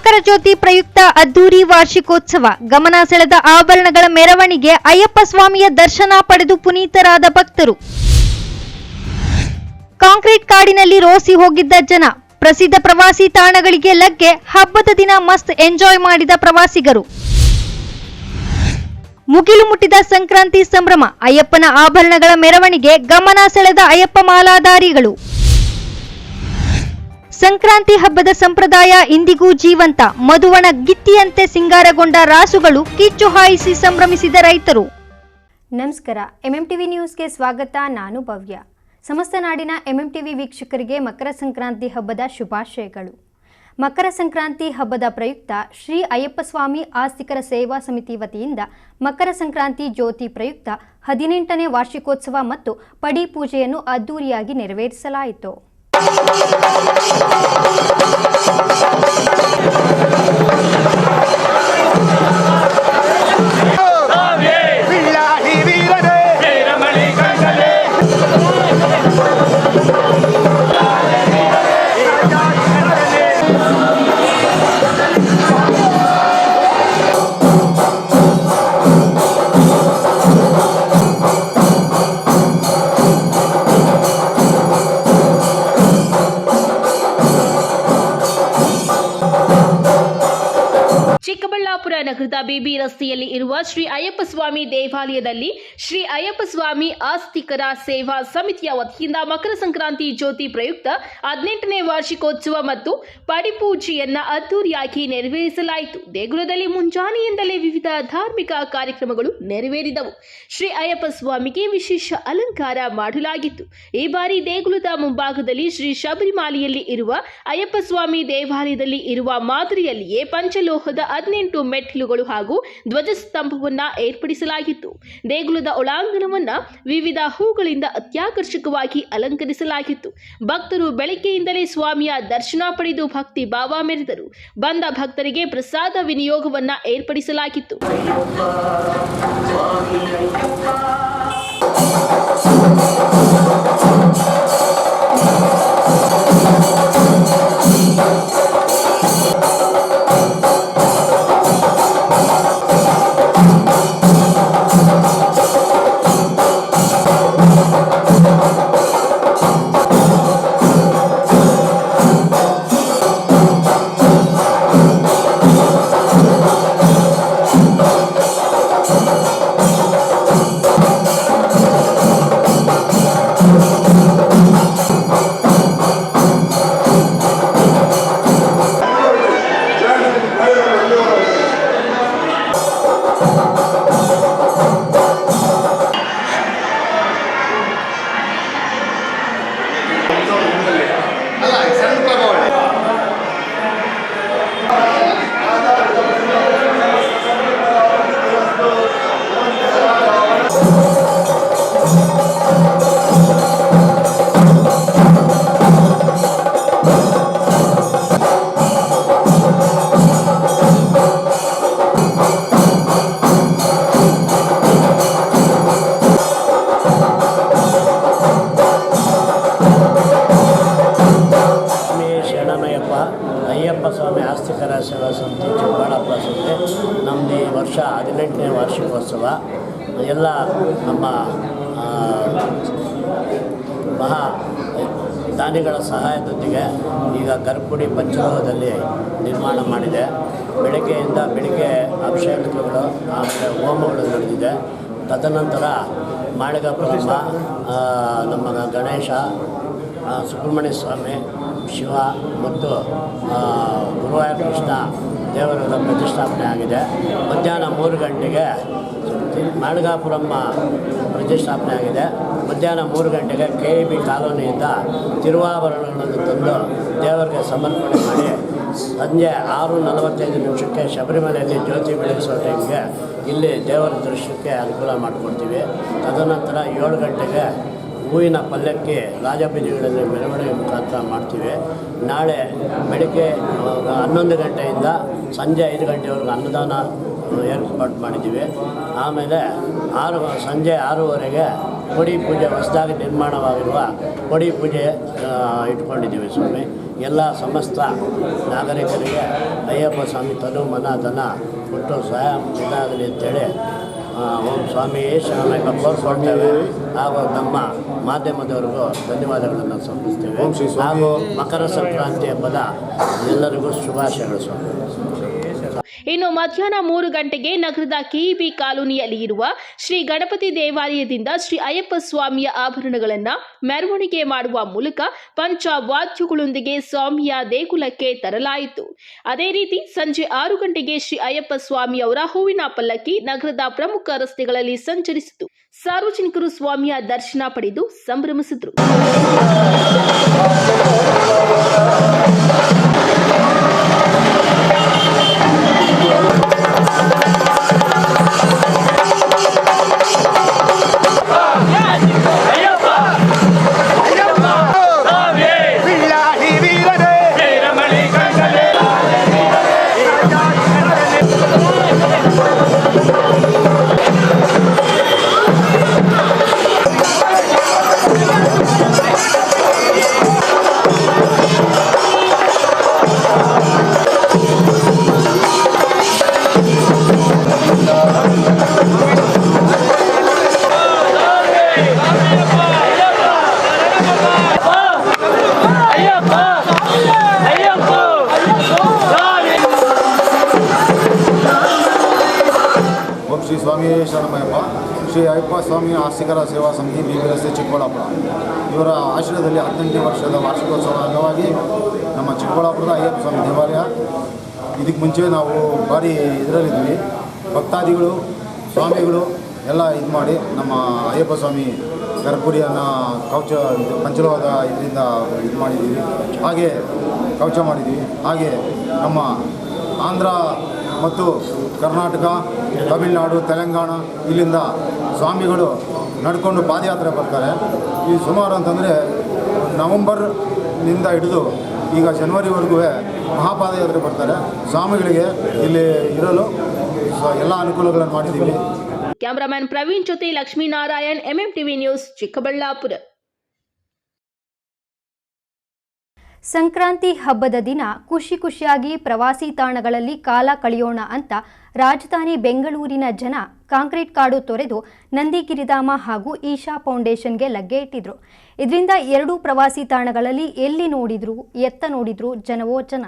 ಮಕರ ಜ್ಯೋತಿ ಪ್ರಯುಕ್ತ ಅದ್ದೂರಿ ವಾರ್ಷಿಕೋತ್ಸವ. ಗಮನ ಸೆಳೆದ ಆಭರಣಗಳ ಮೆರವಣಿಗೆ. ಅಯ್ಯಪ್ಪ ಸ್ವಾಮಿಯ ದರ್ಶನ ಪಡೆದು ಪುನೀತರಾದ ಭಕ್ತರು. ಕಾಂಕ್ರೀಟ್ ಕಾಡಿನಲ್ಲಿ ರೋಸಿ ಹೋಗಿದ್ದ ಜನ. ಪ್ರಸಿದ್ಧ ಪ್ರವಾಸಿ ತಾಣಗಳಿಗೆ ಲಗ್ಗೆ. ಹಬ್ಬದ ದಿನ ಮಸ್ತ್ ಎಂಜಾಯ್ ಮಾಡಿದ ಪ್ರವಾಸಿಗರು. ಮುಗಿಲು ಮುಟ್ಟಿದ ಸಂಕ್ರಾಂತಿ ಸಂಭ್ರಮ. ಅಯ್ಯಪ್ಪನ ಆಭರಣಗಳ ಮೆರವಣಿಗೆ. ಗಮನ ಸೆಳೆದ ಅಯ್ಯಪ್ಪ ಮಾಲಾಧಾರಿಗಳು. ಸಂಕ್ರಾಂತಿ ಹಬ್ಬದ ಸಂಪ್ರದಾಯ ಇಂದಿಗೂ ಜೀವಂತ. ಮಧುವಣ ಗಿತ್ತಿಯಂತೆ ಸಿಂಗಾರಗೊಂಡ ರಾಸುಗಳು. ಕಿಚ್ಚು ಹಾಯಿಸಿ ಸಂಭ್ರಮಿಸಿದ ರೈತರು. ನಮಸ್ಕಾರ, ಎಂಎಂಟಿವಿ ನ್ಯೂಸ್ಗೆ ಸ್ವಾಗತ. ನಾನು ಭವ್ಯ. ಸಮಸ್ತ ನಾಡಿನ ಎಂಎಂಟಿವಿ ವೀಕ್ಷಕರಿಗೆ ಮಕರ ಸಂಕ್ರಾಂತಿ ಹಬ್ಬದ ಶುಭಾಶಯಗಳು. ಮಕರ ಸಂಕ್ರಾಂತಿ ಹಬ್ಬದ ಪ್ರಯುಕ್ತ ಶ್ರೀ ಅಯ್ಯಪ್ಪ ಸ್ವಾಮಿ ಆಸ್ತಿಕರ ಸೇವಾ ಸಮಿತಿ ವತಿಯಿಂದ ಮಕರ ಸಂಕ್ರಾಂತಿ ಜ್ಯೋತಿ ಪ್ರಯುಕ್ತ 18ನೇ ವಾರ್ಷಿಕೋತ್ಸವ ಮತ್ತು ಪಡಿ ಪೂಜೆಯನ್ನು ಅದ್ದೂರಿಯಾಗಿ ನೆರವೇರಿಸಲಾಯಿತು. ಚಿಕ್ಕಬಳ್ಳಾಪುರ ನಗರದ ಬಿಬಿ ರಸ್ತೆಯಲ್ಲಿ ಇರುವ ಶ್ರೀ ಅಯ್ಯಪ್ಪ ಸ್ವಾಮಿ ದೇವಾಲಯದಲ್ಲಿ ಶ್ರೀ ಅಯ್ಯಪ್ಪ ಸ್ವಾಮಿ ಆಸ್ತಿಕರ ಸೇವಾ ಸಮಿತಿಯ ವತಿಯಿಂದ ಮಕರ ಸಂಕ್ರಾಂತಿ ಜ್ಯೋತಿ ಪ್ರಯುಕ್ತ 18ನೇ ವಾರ್ಷಿಕೋತ್ಸವ ಮತ್ತು ಪಡಿಪೂಜೆಯನ್ನ ಅದ್ದೂರಿಯಾಗಿ ನೆರವೇರಿಸಲಾಯಿತು. ದೇಗುಲದಲ್ಲಿ ಮುಂಜಾನೆಯಿಂದಲೇ ವಿವಿಧ ಧಾರ್ಮಿಕ ಕಾರ್ಯಕ್ರಮಗಳು ನೆರವೇರಿದವು. ಶ್ರೀ ಅಯ್ಯಪ್ಪ ಸ್ವಾಮಿಗೆ ವಿಶೇಷ ಅಲಂಕಾರ ಮಾಡಲಾಗಿತ್ತು. ಈ ಬಾರಿ ದೇಗುಲದ ಮುಂಭಾಗದಲ್ಲಿ ಶ್ರೀ ಶಬರಿಮಲೆಯಲ್ಲಿ ಇರುವ ಅಯ್ಯಪ್ಪ ಸ್ವಾಮಿ ದೇವಾಲಯದಲ್ಲಿ ಇರುವ ಮಾದರಿಯಲ್ಲಿಯೇ ಪಂಚಲೋಹದ 18 ಮೆಟ್ಟಿಲುಗಳು ಹಾಗೂ ಧ್ವಜಸ್ತಂಭವನ್ನ ಏರ್ಪಡಿಸಲಾಗಿತ್ತು. ದೇಗುಲದ ಒಳಾಂಗಣವನ್ನ ವಿವಿಧ ಹೂಗಳಿಂದ ಅತ್ಯಾಕರ್ಷಕವಾಗಿ ಅಲಂಕರಿಸಲಾಗಿತ್ತು. ಭಕ್ತರು ಬೆಳಗ್ಗೆಯಿಂದಲೇ ಸ್ವಾಮಿಯ ದರ್ಶನ ಪಡೆದು ಭಕ್ತಿ ಭಾವ ಮೆರೆದರು. ಬಂದ ಭಕ್ತರಿಗೆ ಪ್ರಸಾದ ವಿನಿಯೋಗವನ್ನ ಏರ್ಪಡಿಸಲಾಗಿತ್ತು. ಅಯ್ಯಪ್ಪ ಸ್ವಾಮಿ ಆಸ್ತಿಕರ ಸೇವಾ ಸಮಿತಿ ಚಿಕ್ಕಬಳ್ಳಾಪುರ ಸಂಸ್ಥೆ ನಮ್ಮದು ಈ ವರ್ಷ 18ನೇ ವಾರ್ಷಿಕೋತ್ಸವ. ಎಲ್ಲ ನಮ್ಮ ಮಹಾ ದಾನಿಗಳ ಸಹಾಯದೊಂದಿಗೆ ಈಗ ಗರ್ಭಗುಡಿ ಪಂಚಲೋಹದಲ್ಲಿ ನಿರ್ಮಾಣ ಮಾಡಿದೆ. ಬೆಳಗ್ಗೆ ಅಭಿಷೇಕಗಳು ಆಮೇಲೆ ಹೋಮಗಳು ನಡೆದಿದೆ. ತದನಂತರ ಮಾಳಿಗಾಪುರಮ್ಮ, ನಮ್ಮ ಗಣೇಶ, ಸುಬ್ರಹ್ಮಣ್ಯ ಸ್ವಾಮಿ, ಶಿವ ಮತ್ತು ಗುರುವಾರ ಕೃಷ್ಣ ದೇವರ ಪ್ರತಿಷ್ಠಾಪನೆ ಆಗಿದೆ. ಮಧ್ಯಾಹ್ನ 3 ಗಂಟೆಗೆ ಮಾಳಿಗಾಪುರಮ್ಮ ಪ್ರತಿಷ್ಠಾಪನೆ ಆಗಿದೆ. ಮಧ್ಯಾಹ್ನ 3 ಗಂಟೆಗೆ KEB ಕಾಲೋನಿಯಿಂದ ತಿರುವಾಭರಣಗಳನ್ನು ತಂದು ದೇವರಿಗೆ ಸಮರ್ಪಣೆ ಮಾಡಿ ಸಂಜೆ 6:45 ಶಬರಿಮಲೆಯಲ್ಲಿ ಜ್ಯೋತಿ ಬೆಳಗಿಸೋ ಟೈಮ್ಗೆ ಇಲ್ಲಿ ದೇವರ ದರ್ಶನಕ್ಕೆ ಅನುಕೂಲ ಮಾಡಿಕೊಡ್ತೀವಿ. ತದನಂತರ 7 ಗಂಟೆಗೆ ಹೂವಿನ ಪಲ್ಲಕ್ಕಿ ರಾಜಬೀದಿಗಳಲ್ಲಿ ಮೆರವಣಿಗೆ ಮುಖಾಂತರ ಮಾಡ್ತೀವಿ. ನಾಳೆ ಬೆಳಗ್ಗೆ 11 ಗಂಟೆಯಿಂದ ಸಂಜೆ 5 ಗಂಟೆವರೆಗೂ ಅನ್ನದಾನ ಏರ್ಪಾಡು ಮಾಡಿದ್ದೀವಿ. ಆಮೇಲೆ ಸಂಜೆ 6:30ಗೆ ಕೊಡಿ ಪೂಜೆ ಹೊಸದಾಗಿ ನಿರ್ಮಾಣವಾಗಿರುವ ಕೊಡಿ ಪೂಜೆ ಇಟ್ಕೊಂಡಿದ್ದೀವಿ ಸ್ವಾಮಿ. ಎಲ್ಲ ಸಮಸ್ತ ನಾಗರಿಕರಿಗೆ ಅಯ್ಯಪ್ಪ ಸ್ವಾಮಿ ತನು ಮನ ಧನ ಕೊಟ್ಟು ಸಹಾಯ ಇದಾಗಲಿ ಅಂತೇಳಿ ಓಂ ಸ್ವಾಮಿ ಶರಣಯ್ಯಪ್ಪ ಕೋರ್ಕೊಳ್ತೇವೆ. ಹಾಗೂ ನಮ್ಮ ಮಾಧ್ಯಮದವರಿಗೂ ಧನ್ಯವಾದಗಳನ್ನು ಸಮರ್ಪಿಸ್ತೇವೆ. ಹಾಗೂ ಮಕರ ಸಂಕ್ರಾಂತಿ ಹಬ್ಬದ ಎಲ್ಲರಿಗೂ ಶುಭಾಶಯಗಳು ಸ್ವಾಮಿ. ಇನ್ನು ಮಧ್ಯಾಹ್ನ 3 ಗಂಟೆಗೆ ನಗರದ ಕೆಇಬಿ ಕಾಲೋನಿಯಲ್ಲಿ ಇರುವ ಶ್ರೀ ಗಣಪತಿ ದೇವಾಲಯದಿಂದ ಶ್ರೀ ಅಯ್ಯಪ್ಪ ಸ್ವಾಮಿಯ ಆಭರಣಗಳನ್ನು ಮೆರವಣಿಗೆ ಮಾಡುವ ಮೂಲಕ ಪಂಚವಾದ್ಯಗಳೊಂದಿಗೆ ಸ್ವಾಮಿಯ ದೇಗುಲಕ್ಕೆ ತರಲಾಯಿತು. ಅದೇ ರೀತಿ ಸಂಜೆ 6 ಗಂಟೆಗೆ ಶ್ರೀ ಅಯ್ಯಪ್ಪ ಸ್ವಾಮಿ ಅವರ ಹೂವಿನ ಪಲ್ಲಕ್ಕಿ ನಗರದ ಪ್ರಮುಖ ರಸ್ತೆಗಳಲ್ಲಿ ಸಂಚರಿಸಿತು. ಸಾರ್ವಜನಿಕರು ಸ್ವಾಮಿಯ ದರ್ಶನ ಪಡೆದು ಸಂಭ್ರಮಿಸಿದರು. ಶ್ರೀ ಸ್ವಾಮಿ ಶರಣಮಯ್ಯಪ್ಪ ಶ್ರೀ ಅಯ್ಯಪ್ಪ ಸ್ವಾಮಿ ಆಸ್ತಿಕರ ಸೇವಾ ಸಮಿತಿ ಬಿ ಬಿ ರಸ್ತೆ ಚಿಕ್ಕಬಳ್ಳಾಪುರ ಇವರ ಆಶ್ರಯದಲ್ಲಿ 18ನೇ ವರ್ಷದ ವಾರ್ಷಿಕೋತ್ಸವ ಅಂಗವಾಗಿ ನಮ್ಮ ಚಿಕ್ಕಬಳ್ಳಾಪುರದ ಅಯ್ಯಪ್ಪ ಸ್ವಾಮಿ ದೇವಾಲಯ. ಇದಕ್ಕೆ ಮುಂಚೆ ನಾವು ಭಾರಿ ಇದರಲ್ಲಿದ್ವಿ. ಭಕ್ತಾದಿಗಳು ಸ್ವಾಮಿಗಳು ಎಲ್ಲ ಇದು ಮಾಡಿ ನಮ್ಮ ಅಯ್ಯಪ್ಪ ಸ್ವಾಮಿ ಗರ್ಭಗುಡಿಯನ್ನು ಕವಚ ಪಂಚಲವಾದ ಇದರಿಂದ ಇದು ಮಾಡಿದ್ದೀವಿ. ಹಾಗೆ ಕವಚ ಮಾಡಿದ್ದೀವಿ. ಹಾಗೆ ನಮ್ಮ ಆಂಧ್ರ ಮತ್ತು ಕರ್ನಾಟಕ, ತಮಿಳುನಾಡು, ತೆಲಂಗಾಣ ಇಲ್ಲಿಂದ ಸ್ವಾಮಿಗಳು ನಡ್ಕೊಂಡು ಪಾದಯಾತ್ರೆ ಬರ್ತಾರೆ. ಈ ಸುಮಾರು ಅಂತಂದರೆ ನವಂಬರ್ನಿಂದ ಹಿಡಿದು ಈಗ ಜನವರಿವರೆಗೂ ಮಹಾಪಾದಯಾತ್ರೆ ಬರ್ತಾರೆ. ಸ್ವಾಮಿಗಳಿಗೆ ಇಲ್ಲಿ ಇರಲು ಎಲ್ಲ ಅನುಕೂಲಗಳನ್ನು ಮಾಡಿದ್ದೀವಿ. ಕ್ಯಾಮರಾಮನ್ ಪ್ರವೀಣ್ ಜೊತೆ ಲಕ್ಷ್ಮೀನಾರಾಯಣ್, ಎಂಎಂಟಿವಿ ನ್ಯೂಸ್, ಚಿಕ್ಕಬಳ್ಳಾಪುರ. ಸಂಕ್ರಾಂತಿ ಹಬ್ಬದ ದಿನ ಖುಷಿಯಾಗಿ ಪ್ರವಾಸಿ ತಾಣಗಳಲ್ಲಿ ಕಾಲ ಕಳೆಯೋಣ ಅಂತ ರಾಜಧಾನಿ ಬೆಂಗಳೂರಿನ ಜನ ಕಾಂಕ್ರೀಟ್ ಕಾಡು ತೊರೆದು ನಂದಿಗಿರಿಧಾಮ ಹಾಗೂ ಈಶಾ ಫೌಂಡೇಶನ್ಗೆ ಲಗ್ಗೆ ಇಟ್ಟಿದ್ರು. ಇದರಿಂದ 2 ಪ್ರವಾಸಿ ತಾಣಗಳಲ್ಲಿ ಎಲ್ಲಿ ನೋಡಿದ್ರು ಎತ್ತ ನೋಡಿದ್ರು ಜನವೋ ಜನ.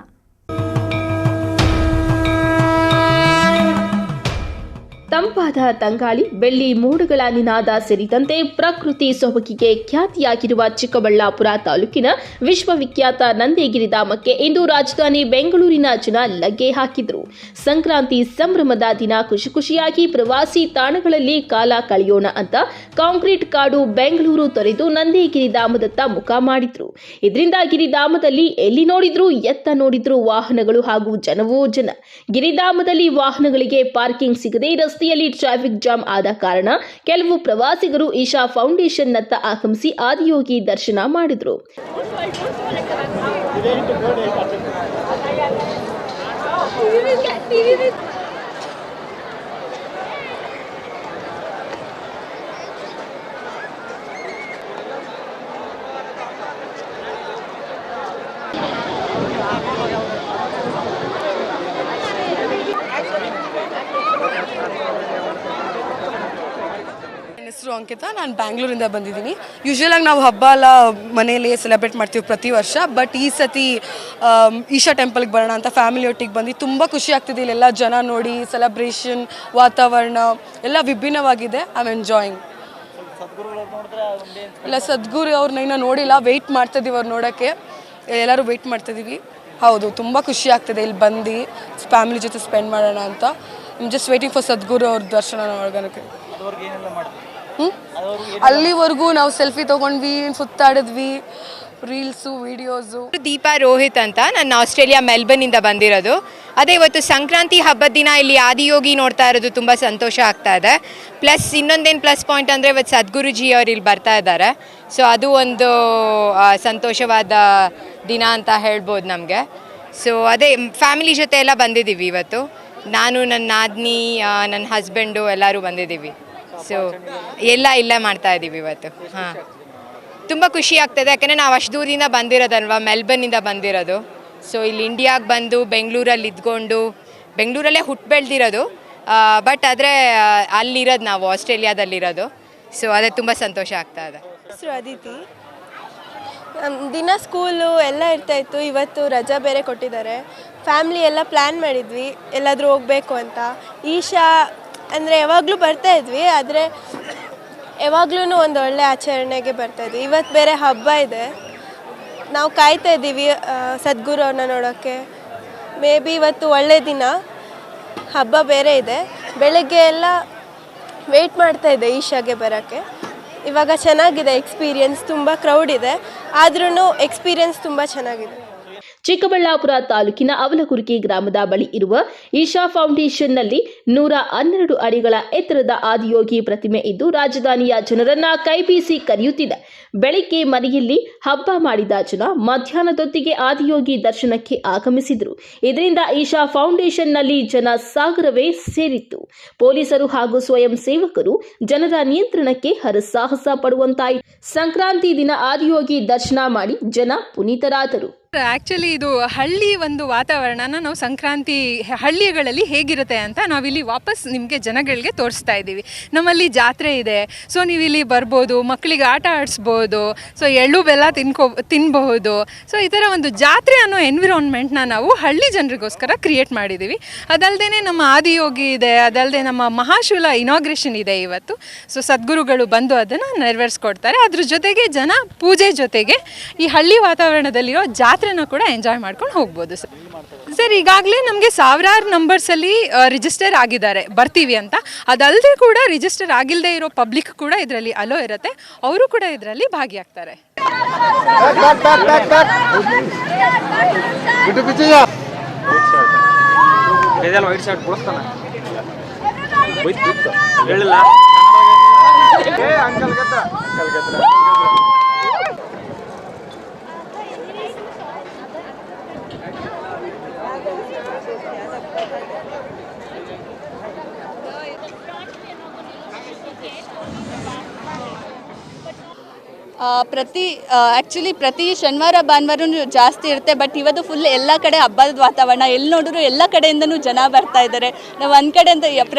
ತಂಪಾದ ತಂಗಾಳಿ, ಬೆಳ್ಳಿ ಮೋಡಗಳ ನಿನಾದ ಸೇರಿದಂತೆ ಪ್ರಕೃತಿ ಸೊಬಗಿಗೆ ಖ್ಯಾತಿಯಾಗಿರುವ ಚಿಕ್ಕಬಳ್ಳಾಪುರ ತಾಲೂಕಿನ ವಿಶ್ವವಿಖ್ಯಾತ ನಂದಿಗಿರಿಧಾಮಕ್ಕೆ ಇಂದು ರಾಜಧಾನಿ ಬೆಂಗಳೂರಿನ ಜನ ಲಗ್ಗೆ ಹಾಕಿದ್ರು. ಸಂಕ್ರಾಂತಿ ಸಂಭ್ರಮದ ದಿನ ಖುಷಿಯಾಗಿ ಪ್ರವಾಸಿ ತಾಣಗಳಲ್ಲಿ ಕಾಲ ಕಳೆಯೋಣ ಅಂತ ಕಾಂಕ್ರೀಟ್ ಕಾಡು ಬೆಂಗಳೂರು ತೊರೆದು ನಂದಿಗಿರಿಧಾಮದತ್ತ ಮುಖ ಮಾಡಿದ್ರು. ಇದರಿಂದ ಗಿರಿಧಾಮದಲ್ಲಿ ಎಲ್ಲಿ ನೋಡಿದ್ರು ಎತ್ತ ನೋಡಿದ್ರು ವಾಹನಗಳು ಹಾಗೂ ಜನವೋ ಜನ. ಗಿರಿಧಾಮದಲ್ಲಿ ವಾಹನಗಳಿಗೆ ಪಾರ್ಕಿಂಗ್ ಸಿಗದೆ ರಸ್ತೆಯಲ್ಲಿ ಟ್ರಾಫಿಕ್ ಜಾಮ್ ಆದ ಕಾರಣ ಕೆಲವು ಪ್ರವಾಸಿಗರು ಈಶಾ ಫೌಂಡೇಶನ್ ನತ್ತ ಆಗಮಿಸಿ ಆದಿಯೋಗಿ ದರ್ಶನ ಮಾಡಿದ್ರು. ಹೆಸರು ಅಂಕಿತಾ, ನಾನು ಬ್ಯಾಂಗ್ಳೂರಿಂದ ಬಂದಿದ್ದೀನಿ. ಯೂಶ್ವಲಾಗಿ ನಾವು ಹಬ್ಬ ಎಲ್ಲ ಮನೆಯಲ್ಲಿ ಸೆಲೆಬ್ರೇಟ್ ಮಾಡ್ತೀವಿ ಪ್ರತಿ ವರ್ಷ. ಬಟ್ ಈ ಸತಿ ಈಶಾ ಟೆಂಪಲ್ಗೆ ಬರೋಣ ಅಂತ ಫ್ಯಾಮಿಲಿ ಒಟ್ಟಿಗೆ ಬಂದು ತುಂಬ ಖುಷಿ ಆಗ್ತಿದೆ. ಇಲ್ಲೆಲ್ಲ ಜನ ನೋಡಿ, ಸೆಲೆಬ್ರೇಷನ್, ವಾತಾವರಣ ಎಲ್ಲ ವಿಭಿನ್ನವಾಗಿದೆ. I am enjoying. ಇಲ್ಲ, ಸದ್ಗುರು ಅವ್ರನ್ನ ಇನ್ನೂ ನೋಡಿಲ್ಲ, ವೆಯ್ಟ್ ಮಾಡ್ತಿದ್ದೀವಿ ಅವ್ರು ನೋಡೋಕ್ಕೆ. ಎಲ್ಲರೂ ವೆಯ್ಟ್ ಮಾಡ್ತಿದ್ದೀವಿ. ಹೌದು, ತುಂಬ ಖುಷಿ ಆಗ್ತಿದೆ ಇಲ್ಲಿ ಬಂದು ಫ್ಯಾಮಿಲಿ ಜೊತೆ ಸ್ಪೆಂಡ್ ಮಾಡೋಣ ಅಂತ. ಜಸ್ಟ್ ವೇಟಿಂಗ್ ಫಾರ್ ಸದ್ಗುರು ಅವ್ರ ದರ್ಶನ ನೋಡೋಕ್ಕೆ. ಅಲ್ಲಿವರೆಗೂ ನಾವು ಸೆಲ್ಫಿ ತೊಗೊಂಡ್ವಿ, ಸುತ್ತಾಡಿದ್ವಿ, ರೀಲ್ಸು, ವಿಡಿಯೋಸು. ದೀಪಾ ರೋಹಿತ್ ಅಂತ, ನಾನು ಆಸ್ಟ್ರೇಲಿಯಾ ಮೆಲ್ಬರ್ನಿಂದ ಬಂದಿರೋದು. ಅದೇ ಇವತ್ತು ಸಂಕ್ರಾಂತಿ ಹಬ್ಬದ ದಿನ ಇಲ್ಲಿ ಆದಿಯೋಗಿ ನೋಡ್ತಾ ಇರೋದು ತುಂಬ ಸಂತೋಷ ಆಗ್ತಾ ಇದೆ. ಪ್ಲಸ್ ಇನ್ನೊಂದೇನು ಪ್ಲಸ್ ಪಾಯಿಂಟ್ ಅಂದರೆ ಇವತ್ತು ಸದ್ಗುರುಜಿ ಅವರು ಇಲ್ಲಿ ಬರ್ತಾ ಇದ್ದಾರೆ. ಸೊ ಅದು ಒಂದು ಸಂತೋಷವಾದ ದಿನ ಅಂತ ಹೇಳ್ಬೋದು ನಮಗೆ. ಸೊ ಅದೇ ಫ್ಯಾಮಿಲಿ ಜೊತೆ ಎಲ್ಲ ಬಂದಿದ್ದೀವಿ ಇವತ್ತು. ನಾನು, ನನ್ನ ನಾದಿನಿ, ನನ್ನ ಹಸ್ಬೆಂಡು ಎಲ್ಲರೂ ಬಂದಿದ್ದೀವಿ. ಸೊ ಎಲ್ಲ ಮಾಡ್ತಾ ಇದ್ದೀವಿ ಇವತ್ತು. ಹಾಂ, ತುಂಬ ಖುಷಿ ಆಗ್ತದೆ, ಯಾಕಂದರೆ ನಾವು ಅಷ್ಟು ದೂರದಿಂದ ಬಂದಿರೋದಲ್ವ, ಮೆಲ್ಬರ್ನಿಂದ ಬಂದಿರೋದು. ಸೊ ಇಲ್ಲಿ ಇಂಡಿಯಾಗೆ ಬಂದು ಬೆಂಗಳೂರಲ್ಲಿ ಇದ್ಕೊಂಡು, ಬೆಂಗಳೂರಲ್ಲೇ ಹುಟ್ಟು ಬೆಳೆದಿರೋದು, ಬಟ್ ಆದರೆ ಅಲ್ಲಿರೋದು ನಾವು ಆಸ್ಟ್ರೇಲಿಯಾದಲ್ಲಿರೋದು. ಸೊ ಅದೇ ತುಂಬ ಸಂತೋಷ ಆಗ್ತಾ ಇದೆ. ಹೆಸರು ಅದಿತಿ. ದಿನ ಸ್ಕೂಲು ಎಲ್ಲ ಇರ್ತಾಯಿತ್ತು, ಇವತ್ತು ರಜಾ ಬೇರೆ ಕೊಟ್ಟಿದ್ದಾರೆ. ಫ್ಯಾಮ್ಲಿ ಎಲ್ಲ ಪ್ಲ್ಯಾನ್ ಮಾಡಿದ್ವಿ ಎಲ್ಲಾದರೂ ಹೋಗಬೇಕು ಅಂತ. ಈಶಾ ಅಂದರೆ ಯಾವಾಗಲೂ ಬರ್ತಾಯಿದ್ವಿ, ಆದರೆ ಯಾವಾಗ್ಲೂ ಒಂದು ಒಳ್ಳೆ ಆಚರಣೆಗೆ ಬರ್ತಾಯಿದ್ವಿ. ಇವತ್ತು ಬೇರೆ ಹಬ್ಬ ಇದೆ, ನಾವು ಕಾಯ್ತಾ ಇದ್ದೀವಿ ಸದ್ಗುರು ಅವ್ರನ್ನ ನೋಡೋಕ್ಕೆ. ಮೇ ಬಿ ಇವತ್ತು ಒಳ್ಳೆ ದಿನ, ಹಬ್ಬ ಬೇರೆ ಇದೆ. ಬೆಳಗ್ಗೆ ಎಲ್ಲ ವೆಯ್ಟ್ ಮಾಡ್ತಾಯಿದ್ದೆ ಈಶಾಗೆ ಬರೋಕ್ಕೆ. ಇವಾಗ ಚೆನ್ನಾಗಿದೆ ಎಕ್ಸ್ಪೀರಿಯನ್ಸ್, ತುಂಬ ಕ್ರೌಡ್ ಇದೆ, ಆದ್ರೂ ಎಕ್ಸ್ಪೀರಿಯನ್ಸ್ ತುಂಬ ಚೆನ್ನಾಗಿದೆ. ಚಿಕ್ಕಬಳ್ಳಾಪುರ ತಾಲೂಕಿನ ಅವಲಗುರ್ಗಿ ಗ್ರಾಮದ ಬಳಿ ಇರುವ ಈಶಾ ಫೌಂಡೇಶನ್ನಲ್ಲಿ 112 ಅಡಿಗಳ ಎತ್ತರದ ಆದಿಯೋಗಿ ಪ್ರತಿಮೆ ಇದ್ದು ರಾಜಧಾನಿಯ ಜನರನ್ನ ಕೈಬೀಸಿ ಕರೆಯುತ್ತಿದೆ. ಬೆಳಿಗ್ಗೆ ಮನೆಯಲ್ಲಿ ಹಬ್ಬ ಮಾಡಿದ ಜನ ಮಧ್ಯಾಹ್ನದೊತ್ತಿಗೆ ಆದಿಯೋಗಿ ದರ್ಶನಕ್ಕೆ ಆಗಮಿಸಿದರು. ಇದರಿಂದ ಈಶಾ ಫೌಂಡೇಶನ್ನಲ್ಲಿ ಜನ ಸಾಗರವೇ ಸೇರಿತ್ತು. ಪೊಲೀಸರು ಹಾಗೂ ಸ್ವಯಂ ಸೇವಕರು ಜನರ ನಿಯಂತ್ರಣಕ್ಕೆ ಹರಸಾಹಸ ಪಡುವಂತಾಯಿತು. ಸಂಕ್ರಾಂತಿ ದಿನ ಆದಿಯೋಗಿ ದರ್ಶನ ಮಾಡಿ ಜನ ಪುನೀತರಾದರು. ಆ್ಯಕ್ಚುಲಿ ಇದು ಹಳ್ಳಿ ಒಂದು ವಾತಾವರಣನ ನಾವು ಸಂಕ್ರಾಂತಿ ಹಳ್ಳಿಗಳಲ್ಲಿ ಹೇಗಿರುತ್ತೆ ಅಂತ ನಾವಿಲ್ಲಿ ವಾಪಸ್ ನಿಮಗೆ ಜನಗಳಿಗೆ ತೋರಿಸ್ತಾ ಇದ್ದೀವಿ. ನಮ್ಮಲ್ಲಿ ಜಾತ್ರೆ ಇದೆ, ಸೊ ನೀವು ಇಲ್ಲಿ ಬರ್ಬೋದು, ಮಕ್ಕಳಿಗೆ ಆಟ ಆಡಿಸ್ಬೋದು, ಸೊ ಎಳ್ಳು ಬೆಲ್ಲ ತಿನ್ಬಹುದು. ಸೊ ಈ ಥರ ಒಂದು ಜಾತ್ರೆ ಅನ್ನೋ ಎನ್ವಿರಾನ್ಮೆಂಟ್ನ ನಾವು ಹಳ್ಳಿ ಜನರಿಗೋಸ್ಕರ ಕ್ರಿಯೇಟ್ ಮಾಡಿದ್ದೀವಿ. ಅದಲ್ಲದೆ ನಮ್ಮ ಆದಿಯೋಗಿ ಇದೆ, ಅದಲ್ಲದೆ ನಮ್ಮ ಮಹಾಶೂಲ ಇನಾಗ್ರೇಷನ್ ಇದೆ ಇವತ್ತು. ಸೊ ಸದ್ಗುರುಗಳು ಬಂದು ಅದನ್ನು ನೆರವೇರಿಸ್ಕೊಡ್ತಾರೆ. ಅದ್ರ ಜೊತೆಗೆ ಜನ ಪೂಜೆ ಜೊತೆಗೆ ಈ ಹಳ್ಳಿ ವಾತಾವರಣದಲ್ಲಿರೋ ಜಾತ್ರೆನ ಕೂಡ ಎಂಜಾಯ್ ಮಾಡ್ಕೊಂಡು ಹೋಗ್ಬೋದು. ಸರ್ ಈಗಾಗಲೇ ನಮಗೆ ಸಾವಿರಾರು ನಂಬರ್ಸಲ್ಲಿ ರಿಜಿಸ್ಟರ್ ಆಗಿದ್ದಾರೆ ಬರ್ತೀವಿ ಅಂತ. ಅದಲ್ಲದೆ ಕೂಡ ರಿಜಿಸ್ಟರ್ ಆಗಿಲ್ಲದೆ ಇರೋ ಪಬ್ಲಿಕ್ ಕೂಡ ಇದರಲ್ಲಿ ಅಲೋ ಇರುತ್ತೆ, ಅವರು ಕೂಡ ಇದರಲ್ಲಿ ಭಾಗಿಯಾಗ್ತಾರೆ. ಪ್ರತಿ ಶನಿವಾರ ಭಾನುವಾರ ಜಾಸ್ತಿ ಇರುತ್ತೆ, ಬಟ್ ಇವತ್ತು ಫುಲ್ ಎಲ್ಲ ಕಡೆ ಹಬ್ಬದ ವಾತಾವರಣ. ಎಲ್ಲಿ ನೋಡಿದ್ರು ಎಲ್ಲ ಕಡೆಯಿಂದನೂ ಜನ ಬರ್ತಾ ಇದ್ದಾರೆ. ನಾವು ಒಂದು ಕಡೆಯಿಂದ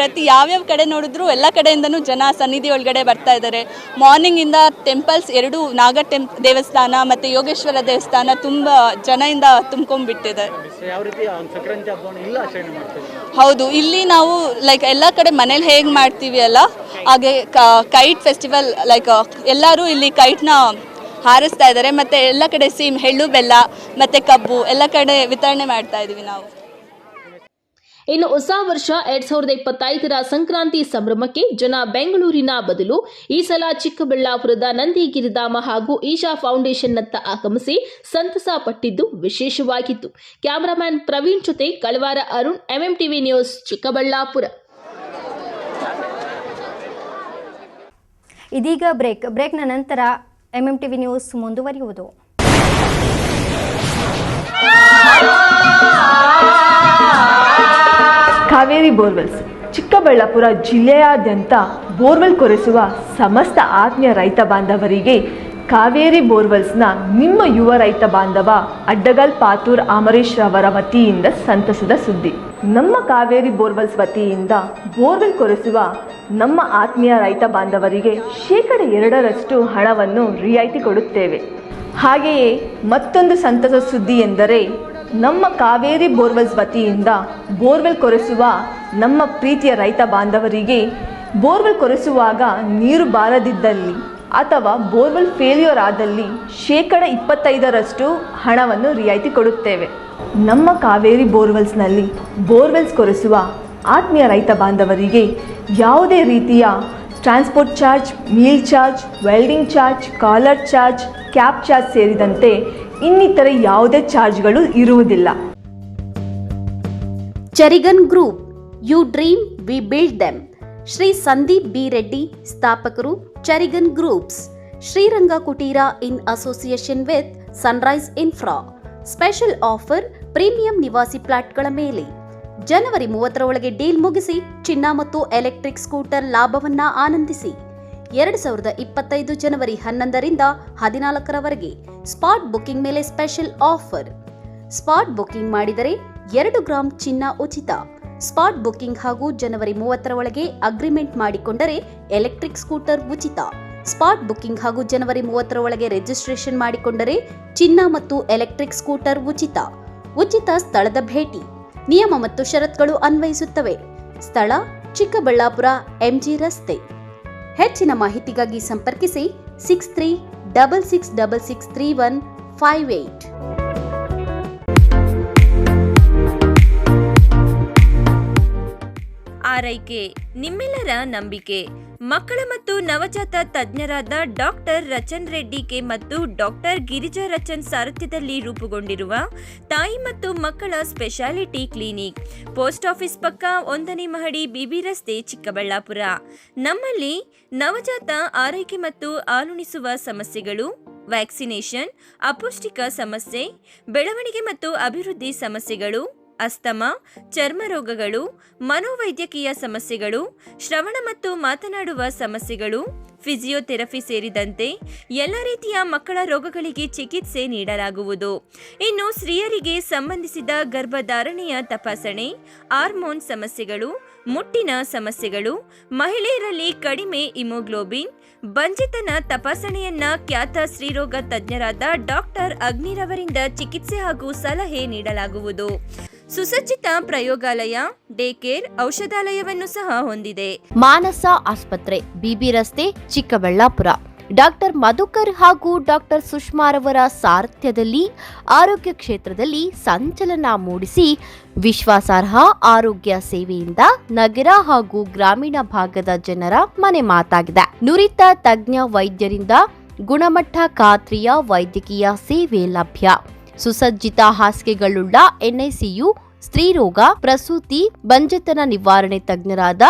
ಯಾವ್ಯಾವ ಕಡೆ ನೋಡಿದ್ರು ಎಲ್ಲ ಕಡೆಯಿಂದನೂ ಜನ ಸನ್ನಿಧಿ ಒಳಗಡೆ ಬರ್ತಾ ಇದ್ದಾರೆ. ಮಾರ್ನಿಂಗಿಂದ ಟೆಂಪಲ್ಸ್ 2 ನಾಗ ದೇವಸ್ಥಾನ ಮತ್ತು ಯೋಗೇಶ್ವರ ದೇವಸ್ಥಾನ ತುಂಬ ಜನದಿಂದ ತುಂಬ್ಕೊಂಡ್ಬಿಟ್ಟಿದೆ. ಹೌದು, ಇಲ್ಲಿ ನಾವು ಲೈಕ್ ಎಲ್ಲ ಕಡೆ ಮನೇಲಿ ಹೇಗೆ ಮಾಡ್ತೀವಿ ಅಲ್ಲ ಹಾಗೆ ಕೈಟ್ ಫೆಸ್ಟಿವಲ್, ಲೈಕ್ ಎಲ್ಲರೂ ಇಲ್ಲಿ ಕೈಟ್ನ ಹಾರಿಸ್ತಾ ಇದ್ದಾರೆ. ಮತ್ತು ಎಲ್ಲ ಕಡೆ ಎಳ್ಳು ಬೆಲ್ಲ ಮತ್ತು ಕಬ್ಬು ಎಲ್ಲ ಕಡೆ ವಿತರಣೆ ಮಾಡ್ತಾ ಇದ್ದೀವಿ ನಾವು. ಇನ್ನು ಹೊಸ ವರ್ಷ 2025ರ ಸಂಕ್ರಾಂತಿ ಸಂಭ್ರಮಕ್ಕೆ ಜನ ಬೆಂಗಳೂರಿನ ಬದಲು ಈ ಸಲ ಚಿಕ್ಕಬಳ್ಳಾಪುರದ ನಂದಿಗಿರಿಧಾಮ ಹಾಗೂ ಈಶಾ ಫೌಂಡೇಶನ್ನತ್ತ ಆಗಮಿಸಿ ಸಂತಸ ಪಟ್ಟಿದ್ದು ವಿಶೇಷವಾಗಿತ್ತು. ಕ್ಯಾಮರಾಮ್ಯಾನ್ ಪ್ರವೀಣ್ ಜೊತೆ ಕಳವಾರ ಅರುಣ್, MMTV ನ್ಯೂಸ್, ಚಿಕ್ಕಬಳ್ಳಾಪುರ. ಇದೀಗ ಬ್ರೇಕ್ನ ನಂತರ MMTV ನ್ಯೂಸ್ ಮುಂದುವರಿಯುವುದು. ಕಾವೇರಿ ಬೋರ್ವೆಲ್ಸ್ ಚಿಕ್ಕಬಳ್ಳಾಪುರ ಜಿಲ್ಲೆಯಾದ್ಯಂತ ಬೋರ್ವೆಲ್ ಕೊರೆಸುವ ಸಮಸ್ತ ಆತ್ಮೀಯ ರೈತ ಬಾಂಧವರಿಗೆ ಕಾವೇರಿ ಬೋರ್ವೆಲ್ಸ್ನ ನಿಮ್ಮ ಯುವ ರೈತ ಬಾಂಧವ ಅಡ್ಡಗಲ್ ಪಾತೂರ್ ಅಮರೀಶ್ ರವರ ವತಿಯಿಂದ ಸಂತಸದ ಸುದ್ದಿ. ನಮ್ಮ ಕಾವೇರಿ ಬೋರ್ವೆಲ್ಸ್ ವತಿಯಿಂದ ಬೋರ್ವೆಲ್ ಕೊರೆಸುವ ನಮ್ಮ ಆತ್ಮೀಯ ರೈತ ಬಾಂಧವರಿಗೆ 2% ಹಣವನ್ನು ರಿಯಾಯಿತಿ ಕೊಡುತ್ತೇವೆ. ಹಾಗೆಯೇ ಮತ್ತೊಂದು ಸಂತಸ ಸುದ್ದಿ ಎಂದರೆ ನಮ್ಮ ಕಾವೇರಿ ಬೋರ್ವೆಲ್ಸ್ ವತಿಯಿಂದ ಬೋರ್ವೆಲ್ ಕೊರೆಸುವ ನಮ್ಮ ಪ್ರೀತಿಯ ರೈತ ಬಾಂಧವರಿಗೆ ಬೋರ್ವೆಲ್ ಕೊರೆಸುವಾಗ ನೀರು ಬಾರದಿದ್ದಲ್ಲಿ ಅಥವಾ ಬೋರ್ವೆಲ್ ಫೇಲ್ಯೂರ್ ಆದಲ್ಲಿ 25% ಹಣವನ್ನು ರಿಯಾಯಿತಿ ಕೊಡುತ್ತೇವೆ. ನಮ್ಮ ಕಾವೇರಿ ಬೋರ್ವೆಲ್ಸ್ನಲ್ಲಿ ಬೋರ್ವೆಲ್ಸ್ ಕೊರೆಸುವ ಆತ್ಮೀಯ ರೈತ ಬಾಂಧವರಿಗೆ ಯಾವುದೇ ರೀತಿಯ transport charge, meal charge, welding charge, collar charge, cab charge ಸೇರಿದಂತೆ ಇನ್ನಿತರೆ ಯಾವುದೇ ಚಾರ್ಜ್ಗಳು ಇರುವುದಿಲ್ಲ. Charigan group, you dream we build them. Shri Sandeep B Reddy, ಸ್ಥಾಪಕರು, Charigan groups. Shriranga Kuteera in association with Sunrise Infra. Special offer premium ನಿವಾಸಿ ಫ್ಲಾಟ್ಗಳ ಮೇಲೆ ಜನವರಿ 30ರ ಒಳಗೆ ಡೀಲ್ ಮುಗಿಸಿ ಚಿನ್ನ ಮತ್ತು ಎಲೆಕ್ಟ್ರಿಕ್ ಸ್ಕೂಟರ್ ಲಾಭವನ್ನ ಆನಂದಿಸಿ. 2025 ಜನವರಿ 11ರಿಂದ 14ರವರೆಗೆ ಸ್ಪಾಟ್ ಬುಕಿಂಗ್ ಮೇಲೆ ಸ್ಪೆಷಲ್ ಆಫರ್. ಸ್ಪಾಟ್ ಬುಕಿಂಗ್ ಮಾಡಿದರೆ 2 ಗ್ರಾಂ ಚಿನ್ನ ಉಚಿತ. ಸ್ಪಾಟ್ ಬುಕಿಂಗ್ ಹಾಗೂ ಜನವರಿ 30ರ ಒಳಗೆ ಅಗ್ರಿಮೆಂಟ್ ಮಾಡಿಕೊಂಡರೆ ಎಲೆಕ್ಟ್ರಿಕ್ ಸ್ಕೂಟರ್ ಉಚಿತ. ಸ್ಪಾಟ್ ಬುಕಿಂಗ್ ಹಾಗೂ ಜನವರಿ 30ರ ಒಳಗೆ ರಿಜಿಸ್ಟ್ರೇಷನ್ ಮಾಡಿಕೊಂಡರೆ ಚಿನ್ನ ಮತ್ತು ಎಲೆಕ್ಟ್ರಿಕ್ ಸ್ಕೂಟರ್ ಉಚಿತ. ಉಚಿತ ಸ್ಥಳದ ಭೇಟಿ. ನಿಯಮ ಮತ್ತು ಷರತ್ತುಗಳು ಅನ್ವಯಿಸುತ್ತವೆ. ಸ್ಥಳ ಚಿಕ್ಕಬಳ್ಳಾಪುರ ಎಂಜಿ ರಸ್ತೆ. ಹೆಚ್ಚಿನ ಮಾಹಿತಿಗಾಗಿ ಸಂಪರ್ಕಿಸಿ 6366663158. ಆರೈಕೆ ನಿಮ್ಮೆಲ್ಲರ ನಂಬಿಕೆ. ಮಕ್ಕಳ ಮತ್ತು ನವಜಾತ ತಜ್ಞರಾದ ಡಾಕ್ಟರ್ ರಚನ್ ರೆಡ್ಡಿ ಕೆ ಮತ್ತು ಡಾಕ್ಟರ್ ಗಿರಿಜಾ ರಚನ್ ಸಾರಥ್ಯದಲ್ಲಿ ರೂಪುಗೊಂಡಿರುವ ತಾಯಿ ಮತ್ತು ಮಕ್ಕಳ ಸ್ಪೆಷಾಲಿಟಿ ಕ್ಲಿನಿಕ್, ಪೋಸ್ಟ್ ಆಫೀಸ್ ಪಕ್ಕ 1ನೇ ಮಹಡಿ, ಬಿಬಿ ರಸ್ತೆ, ಚಿಕ್ಕಬಳ್ಳಾಪುರ. ನಮ್ಮಲ್ಲಿ ನವಜಾತ ಆರೈಕೆ ಮತ್ತು ಹಾಲುಣಿಸುವ ಸಮಸ್ಯೆಗಳು, ವ್ಯಾಕ್ಸಿನೇಷನ್, ಅಪೌಷ್ಟಿಕ ಸಮಸ್ಯೆ, ಬೆಳವಣಿಗೆ ಮತ್ತು ಅಭಿವೃದ್ಧಿ ಸಮಸ್ಯೆಗಳು, ಅಸ್ತಮಾ, ಚರ್ಮ ರೋಗಗಳು, ಮನೋವೈದ್ಯಕೀಯ ಸಮಸ್ಯೆಗಳು, ಶ್ರವಣ ಮತ್ತು ಮಾತನಾಡುವ ಸಮಸ್ಯೆಗಳು, ಫಿಸಿಯೋಥೆರಪಿ ಸೇರಿದಂತೆ ಎಲ್ಲ ರೀತಿಯ ಮಕ್ಕಳ ರೋಗಗಳಿಗೆ ಚಿಕಿತ್ಸೆ ನೀಡಲಾಗುವುದು. ಇನ್ನು ಸ್ತ್ರೀಯರಿಗೆ ಸಂಬಂಧಿಸಿದ ಗರ್ಭಧಾರಣೆಯ ತಪಾಸಣೆ, ಹಾರ್ಮೋನ್ ಸಮಸ್ಯೆಗಳು, ಮುಟ್ಟಿನ ಸಮಸ್ಯೆಗಳು, ಮಹಿಳೆಯರಲ್ಲಿ ಕಡಿಮೆ ಹಿಮೋಗ್ಲೋಬಿನ್, ಬಂಜಿತನ ತಪಾಸಣೆಯನ್ನ ಖ್ಯಾತ ಸ್ತ್ರೀರೋಗ ತಜ್ಞರಾದ ಡಾಕ್ಟರ್ ಅಗ್ನಿರವರಿಂದ ಚಿಕಿತ್ಸೆ ಹಾಗೂ ಸಲಹೆ ನೀಡಲಾಗುವುದು. ಸುಸಜ್ಜಿತ ಪ್ರಯೋಗಾಲಯ, ಡೇ ಕೇರ್, ಔಷಧಾಲಯವನ್ನು ಸಹ ಹೊಂದಿದೆ. ಮಾನಸ ಆಸ್ಪತ್ರೆ, ಬಿಬಿ ರಸ್ತೆ, ಚಿಕ್ಕಬಳ್ಳಾಪುರ. ಡಾಕ್ಟರ್ ಮಧುಕರ್ ಹಾಗೂ ಡಾಕ್ಟರ್ ಸುಷ್ಮಾರವರ ಸಾರಥ್ಯದಲ್ಲಿ ಆರೋಗ್ಯ ಕ್ಷೇತ್ರದಲ್ಲಿ ಸಂಚಲನ ಮೂಡಿಸಿ ವಿಶ್ವಾಸಾರ್ಹ ಆರೋಗ್ಯ ಸೇವೆಯಿಂದ ನಗರ ಹಾಗೂ ಗ್ರಾಮೀಣ ಭಾಗದ ಜನರ ಮನೆ ಮಾತಾಗಿದೆ. ನುರಿತ ತಜ್ಞ ವೈದ್ಯರಿಂದ ಗುಣಮಟ್ಟ ಖಾತ್ರಿಯ ವೈದ್ಯಕೀಯ ಸೇವೆ ಲಭ್ಯ. ಸುಸಜ್ಜಿತ ಹಾಸಿಗೆಗಳುಳ್ಳ ಎನ್ಐಸಿಯು, ಸ್ತ್ರೀರೋಗ, ಪ್ರಸೂತಿ, ಬಂಜೆತನ ನಿವಾರಣೆ ತಜ್ಞರಾದ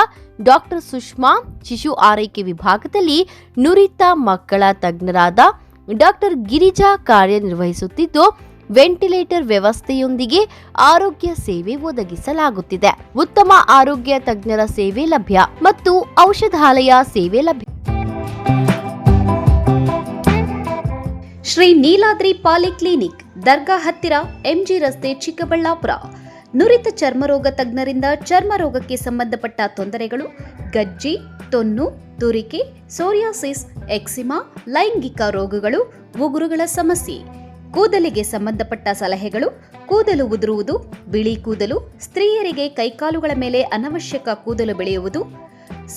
ಡಾಕ್ಟರ್ ಸುಷ್ಮಾ, ಶಿಶು ಆರೈಕೆ ವಿಭಾಗದಲ್ಲಿ ನುರಿತ ಮಕ್ಕಳ ತಜ್ಞರಾದ ಡಾಕ್ಟರ್ ಗಿರಿಜಾ ಕಾರ್ಯನಿರ್ವಹಿಸುತ್ತಿದ್ದು, ವೆಂಟಿಲೇಟರ್ ವ್ಯವಸ್ಥೆಯೊಂದಿಗೆ ಆರೋಗ್ಯ ಸೇವೆ ಒದಗಿಸಲಾಗುತ್ತಿದೆ. ಉತ್ತಮ ಆರೋಗ್ಯ ತಜ್ಞರ ಸೇವೆ ಲಭ್ಯ ಮತ್ತು ಔಷಧಾಲಯ ಸೇವೆ ಲಭ್ಯ. ಶ್ರೀ ನೀಲಾದ್ರಿ ಪಾಲಿಕ್ಲಿನಿಕ್, ದರ್ಗಾ ಹತ್ತಿರ, ಎಂಜಿ ರಸ್ತೆ, ಚಿಕ್ಕಬಳ್ಳಾಪುರ. ನುರಿತ ಚರ್ಮರೋಗ ತಜ್ಞರಿಂದ ಚರ್ಮರೋಗಕ್ಕೆ ಸಂಬಂಧಪಟ್ಟ ತೊಂದರೆಗಳು, ಗಜ್ಜಿ, ತೊನ್ನು, ತುರಿಕೆ, ಸೋರಿಯಾಸಿಸ್, ಎಕ್ಸಿಮಾ, ಲೈಂಗಿಕ ರೋಗಗಳು, ಉಗುರುಗಳ ಸಮಸ್ಯೆ, ಕೂದಲಿಗೆ ಸಂಬಂಧಪಟ್ಟ ಸಲಹೆಗಳು, ಕೂದಲು ಉದುರುವುದು, ಬಿಳಿ ಕೂದಲು, ಸ್ತ್ರೀಯರಿಗೆ ಕೈಕಾಲುಗಳ ಮೇಲೆ ಅನವಶ್ಯಕ ಕೂದಲು ಬೆಳೆಯುವುದು,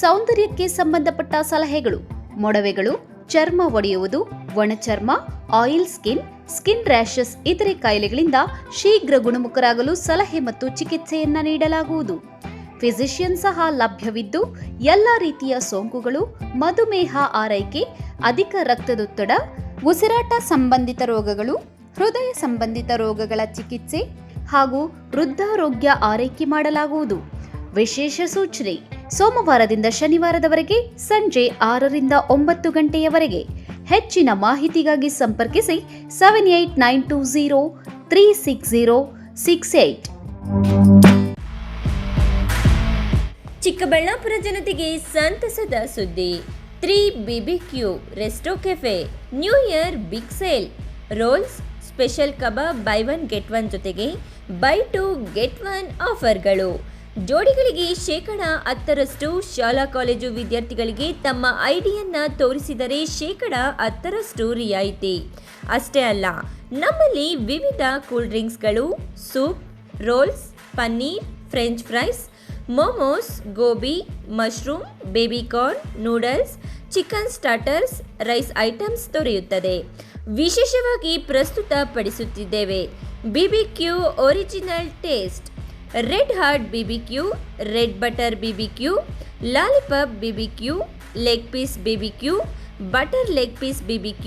ಸೌಂದರ್ಯಕ್ಕೆ ಸಂಬಂಧಪಟ್ಟ ಸಲಹೆಗಳು, ಮೊಡವೆಗಳು, ಚರ್ಮ ಒಡೆಯುವುದು, ಒಣಚರ್ಮ, ಆಯಿಲ್ ಸ್ಕಿನ್, ಸ್ಕಿನ್ ರ್ಯಾಷಸ್ ಇತರೆ ಕಾಯಿಲೆಗಳಿಂದ ಶೀಘ್ರ ಗುಣಮುಖರಾಗಲು ಸಲಹೆ ಮತ್ತು ಚಿಕಿತ್ಸೆಯನ್ನ ನೀಡಲಾಗುವುದು. ಫಿಸಿಷಿಯನ್ ಸಹ ಲಭ್ಯವಿದ್ದು ಎಲ್ಲ ರೀತಿಯ ಸೋಂಕುಗಳು, ಮಧುಮೇಹ ಆರೈಕೆ, ಅಧಿಕ ರಕ್ತದೊತ್ತಡ, ಉಸಿರಾಟ ಸಂಬಂಧಿತ ರೋಗಗಳು, ಹೃದಯ ಸಂಬಂಧಿತ ರೋಗಗಳ ಚಿಕಿತ್ಸೆ ಹಾಗೂ ವೃದ್ಧಾರೋಗ್ಯ ಆರೈಕೆ ಮಾಡಲಾಗುವುದು. ವಿಶೇಷ ಸೂಚನೆ: ಸೋಮವಾರದಿಂದ ಶನಿವಾರದವರೆಗೆ ಸಂಜೆ 6ರಿಂದ 9 ಗಂಟೆಯವರೆಗೆ. ಹೆಚ್ಚಿನ ಮಾಹಿತಿಗಾಗಿ ಸಂಪರ್ಕಿಸಿ 7892036068. ಚಿಕ್ಕಬಳ್ಳಾಪುರ ಜನತೆಗೆ ಸಂತಸದ ಸುದ್ದಿ. 3 BBQ resto cafe new year big sale. Rolls, special kebab buy 1 get 1 ಜೊತೆಗೆ ಬೈ 2 ಗೆಟ್ 1 ಆಫರ್ಗಳು. ಜೋಡಿಗಳಿಗೆ 10% ಶಾಲಾ ಕಾಲೇಜು ವಿದ್ಯಾರ್ಥಿಗಳಿಗೆ ತಮ್ಮ ಐಡಿಯನ್ನು ತೋರಿಸಿದರೆ 10% ರಿಯಾಯಿತಿ. ಅಷ್ಟೇ ಅಲ್ಲ, ನಮ್ಮಲ್ಲಿ ವಿವಿಧ ಕೂಲ್ ಡ್ರಿಂಕ್ಸ್ಗಳು, soup, rolls, paneer, French fries, momos, gobi, mushroom, baby corn, noodles, chicken starters, rice items ದೊರೆಯುತ್ತದೆ. ವಿಶೇಷವಾಗಿ ಪ್ರಸ್ತುತಪಡಿಸುತ್ತಿದ್ದೇವೆ BBQ original taste, red heart BBQ, red butter BBQ, lollipop BBQ, leg piece BBQ, butter leg piece BBQ.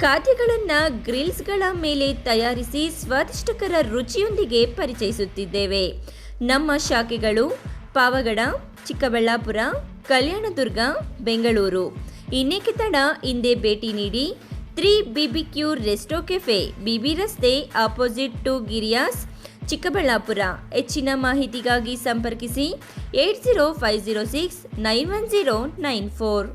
ಖಾದ್ಯಗಳನ್ನು ಗ್ರಿಲ್ಸ್ಗಳ ಮೇಲೆ ತಯಾರಿಸಿ ಸ್ವಾದಿಷ್ಟಕರ ರುಚಿಯೊಂದಿಗೆ ಪರಿಚಯಿಸುತ್ತಿದ್ದೇವೆ. ನಮ್ಮ ಶಾಖೆಗಳು ಪಾವಗಡ, ಚಿಕ್ಕಬಳ್ಳಾಪುರ, ಕಲ್ಯಾಣದುರ್ಗ, ಬೆಂಗಳೂರು. ಇನ್ನೇಕೆ ತಡ, ಹಿಂದೆ ಭೇಟಿ ನೀಡಿ. 3 BBQ ರೆಸ್ಟೋ ಕೆಫೆ, ಬಿಬಿ ರಸ್ತೆ, ಆಪೋಸಿಟ್ ಟು ಗಿರಿಯಾಸ್, ಚಿಕ್ಕಬಳ್ಳಾಪುರ. ಹೆಚ್ಚಿನ ಮಾಹಿತಿಗಾಗಿ ಸಂಪರ್ಕಿಸಿ 8050691094.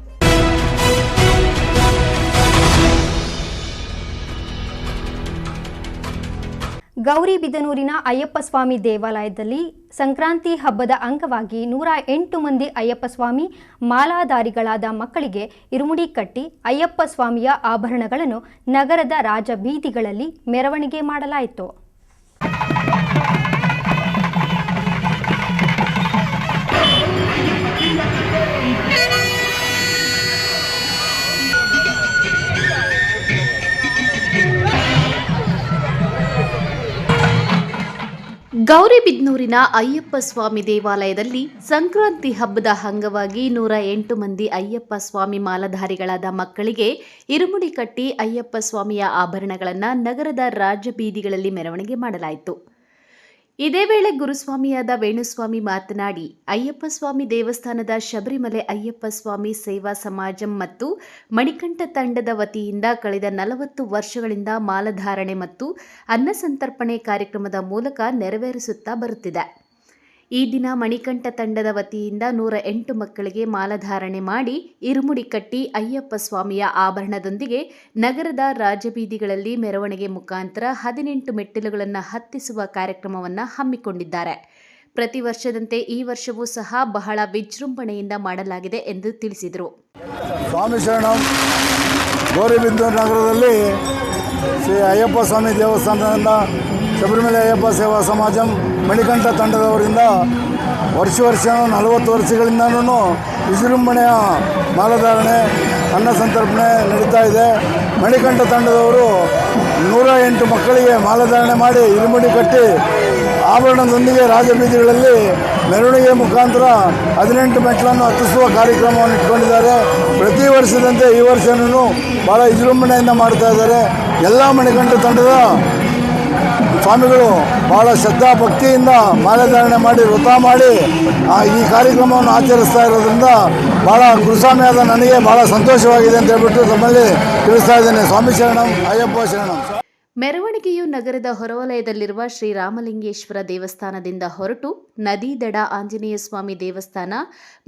ಗೌರಿಬಿದನೂರಿನ ಅಯ್ಯಪ್ಪ ಸ್ವಾಮಿ ದೇವಾಲಯದಲ್ಲಿ ಸಂಕ್ರಾಂತಿ ಹಬ್ಬದ ಅಂಗವಾಗಿ 108 ಮಂದಿ ಅಯ್ಯಪ್ಪ ಸ್ವಾಮಿ ಮಾಲಾಧಾರಿಗಳಾದ ಮಕ್ಕಳಿಗೆ ಇರುಮುಡಿ ಕಟ್ಟಿ ಅಯ್ಯಪ್ಪ ಸ್ವಾಮಿಯ ಆಭರಣಗಳನ್ನು ನಗರದ ರಾಜಬೀದಿಗಳಲ್ಲಿ ಮೆರವಣಿಗೆ ಮಾಡಲಾಯಿತು. ಗೌರಿಬಿದನೂರಿನ ಅಯ್ಯಪ್ಪ ಸ್ವಾಮಿ ದೇವಾಲಯದಲ್ಲಿ ಸಂಕ್ರಾಂತಿ ಹಬ್ಬದ ಅಂಗವಾಗಿ 108 ಮಂದಿ ಅಯ್ಯಪ್ಪ ಸ್ವಾಮಿ ಮಾಲಾಧಾರಿಗಳಾದ ಮಕ್ಕಳಿಗೆ ಇರುಮುಡಿ ಕಟ್ಟಿ ಅಯ್ಯಪ್ಪ ಸ್ವಾಮಿಯ ಆಭರಣಗಳನ್ನು ನಗರದ ರಾಜಬೀದಿಗಳಲ್ಲಿ ಮೆರವಣಿಗೆ ಮಾಡಲಾಯಿತು. ಇದೇ ವೇಳೆ ಗುರುಸ್ವಾಮಿಯಾದ ವೇಣುಸ್ವಾಮಿ ಮಾತನಾಡಿ, ಅಯ್ಯಪ್ಪ ಸ್ವಾಮಿ ದೇವಸ್ಥಾನದ ಶಬರಿಮಲೆ ಅಯ್ಯಪ್ಪ ಸ್ವಾಮಿ ಸೇವಾ ಸಮಾಜಂ ಮತ್ತು ಮಣಿಕಂಠ ತಂಡದ ವತಿಯಿಂದ ಕಳೆದ 40 ವರ್ಷಗಳಿಂದ ಮಾಲಾಧಾರಣೆ ಮತ್ತು ಅನ್ನಸಂತರ್ಪಣೆ ಕಾರ್ಯಕ್ರಮದ ಮೂಲಕ ನೆರವೇರಿಸುತ್ತಾ ಬರುತ್ತಿದೆ. ಈ ದಿನ ಮಣಿಕಂಠ ತಂಡದ ವತಿಯಿಂದ 108 ಮಕ್ಕಳಿಗೆ ಮಾಲಾಧಾರಣೆ ಮಾಡಿ ಇರುಮುಡಿ ಕಟ್ಟಿ ಅಯ್ಯಪ್ಪ ಸ್ವಾಮಿಯ ಆಭರಣದೊಂದಿಗೆ ನಗರದ ರಾಜಬೀದಿಗಳಲ್ಲಿ ಮೆರವಣಿಗೆ ಮುಖಾಂತರ 18 ಮೆಟ್ಟಿಲುಗಳನ್ನು ಹತ್ತಿಸುವ ಕಾರ್ಯಕ್ರಮವನ್ನು ಹಮ್ಮಿಕೊಂಡಿದ್ದಾರೆ. ಪ್ರತಿ ವರ್ಷದಂತೆ ಈ ವರ್ಷವೂ ಸಹ ಬಹಳ ವಿಜೃಂಭಣೆಯಿಂದ ಮಾಡಲಾಗಿದೆ ಎಂದು ತಿಳಿಸಿದರು. ಸ್ವಾಮಿ ಶರಣಂ. ಗೌರಿಬಿದನೂರು ನಗರದಲ್ಲಿ ಶ್ರೀ ಅಯ್ಯಪ್ಪ ಸ್ವಾಮಿ ದೇವಸ್ಥಾನದಿಂದ ಶಬರಿಮಲೆ ಅಯ್ಯಪ್ಪ ಸೇವಾ ಸಮಾಜಂ ಮಣಿಕಂಠ ತಂಡದವರಿಂದ ವರ್ಷ 40 ವರ್ಷಗಳಿಂದನೂ ವಿಜೃಂಭಣೆಯ ಮಾಲಾಧಾರಣೆ ಅನ್ನಸಂತರ್ಪಣೆ ನಡೀತಾ ಇದೆ. ಮಣಿಕಂಠ ತಂಡದವರು 108 ಮಕ್ಕಳಿಗೆ ಮಾಲಾಧಾರಣೆ ಮಾಡಿ ಇರುಮುಡಿ ಕಟ್ಟಿ ಆಭರಣದೊಂದಿಗೆ ರಾಜಬೀದಿಗಳಲ್ಲಿ ಮೆರವಣಿಗೆ ಮುಖಾಂತರ 18 ಮೆಟ್ಲನ್ನು ಹತ್ತಿಸುವ ಕಾರ್ಯಕ್ರಮವನ್ನು ಇಟ್ಕೊಂಡಿದ್ದಾರೆ. ಪ್ರತಿ ವರ್ಷದಂತೆ ಈ ವರ್ಷನೂ ಭಾಳ ವಿಜೃಂಭಣೆಯಿಂದ ಮಾಡ್ತಾ ಇದ್ದಾರೆ. ಎಲ್ಲ ಮಣಿಕಂಠ ತಂಡದ ಸ್ವಾಮಿಗಳು ಭಾಳ ಶ್ರದ್ಧಾ ಭಕ್ತಿಯಿಂದ ಮಾಲಾಧಾರಣೆ ಮಾಡಿ ವ್ರತ ಮಾಡಿ ಈ ಕಾರ್ಯಕ್ರಮವನ್ನು ಆಚರಿಸ್ತಾ ಇರೋದ್ರಿಂದ ಭಾಳ ಗುರುಸ್ವಾಮಿಯಾದ ನನಗೆ ಭಾಳ ಸಂತೋಷವಾಗಿದೆ ಅಂತ ಹೇಳ್ಬಿಟ್ಟು ತಮ್ಮಲ್ಲಿ ತಿಳಿಸ್ತಾ ಇದ್ದೇನೆ. ಸ್ವಾಮಿ ಶರಣಂ, ಅಯ್ಯಪ್ಪ ಶರಣಂ. ಮೆರವಣಿಗೆಯು ನಗರದ ಹೊರವಲಯದಲ್ಲಿರುವ ಶ್ರೀರಾಮಲಿಂಗೇಶ್ವರ ದೇವಸ್ಥಾನದಿಂದ ಹೊರಟು ನದಿ ದಡ ಆಂಜನೇಯ ಸ್ವಾಮಿ ದೇವಸ್ಥಾನ,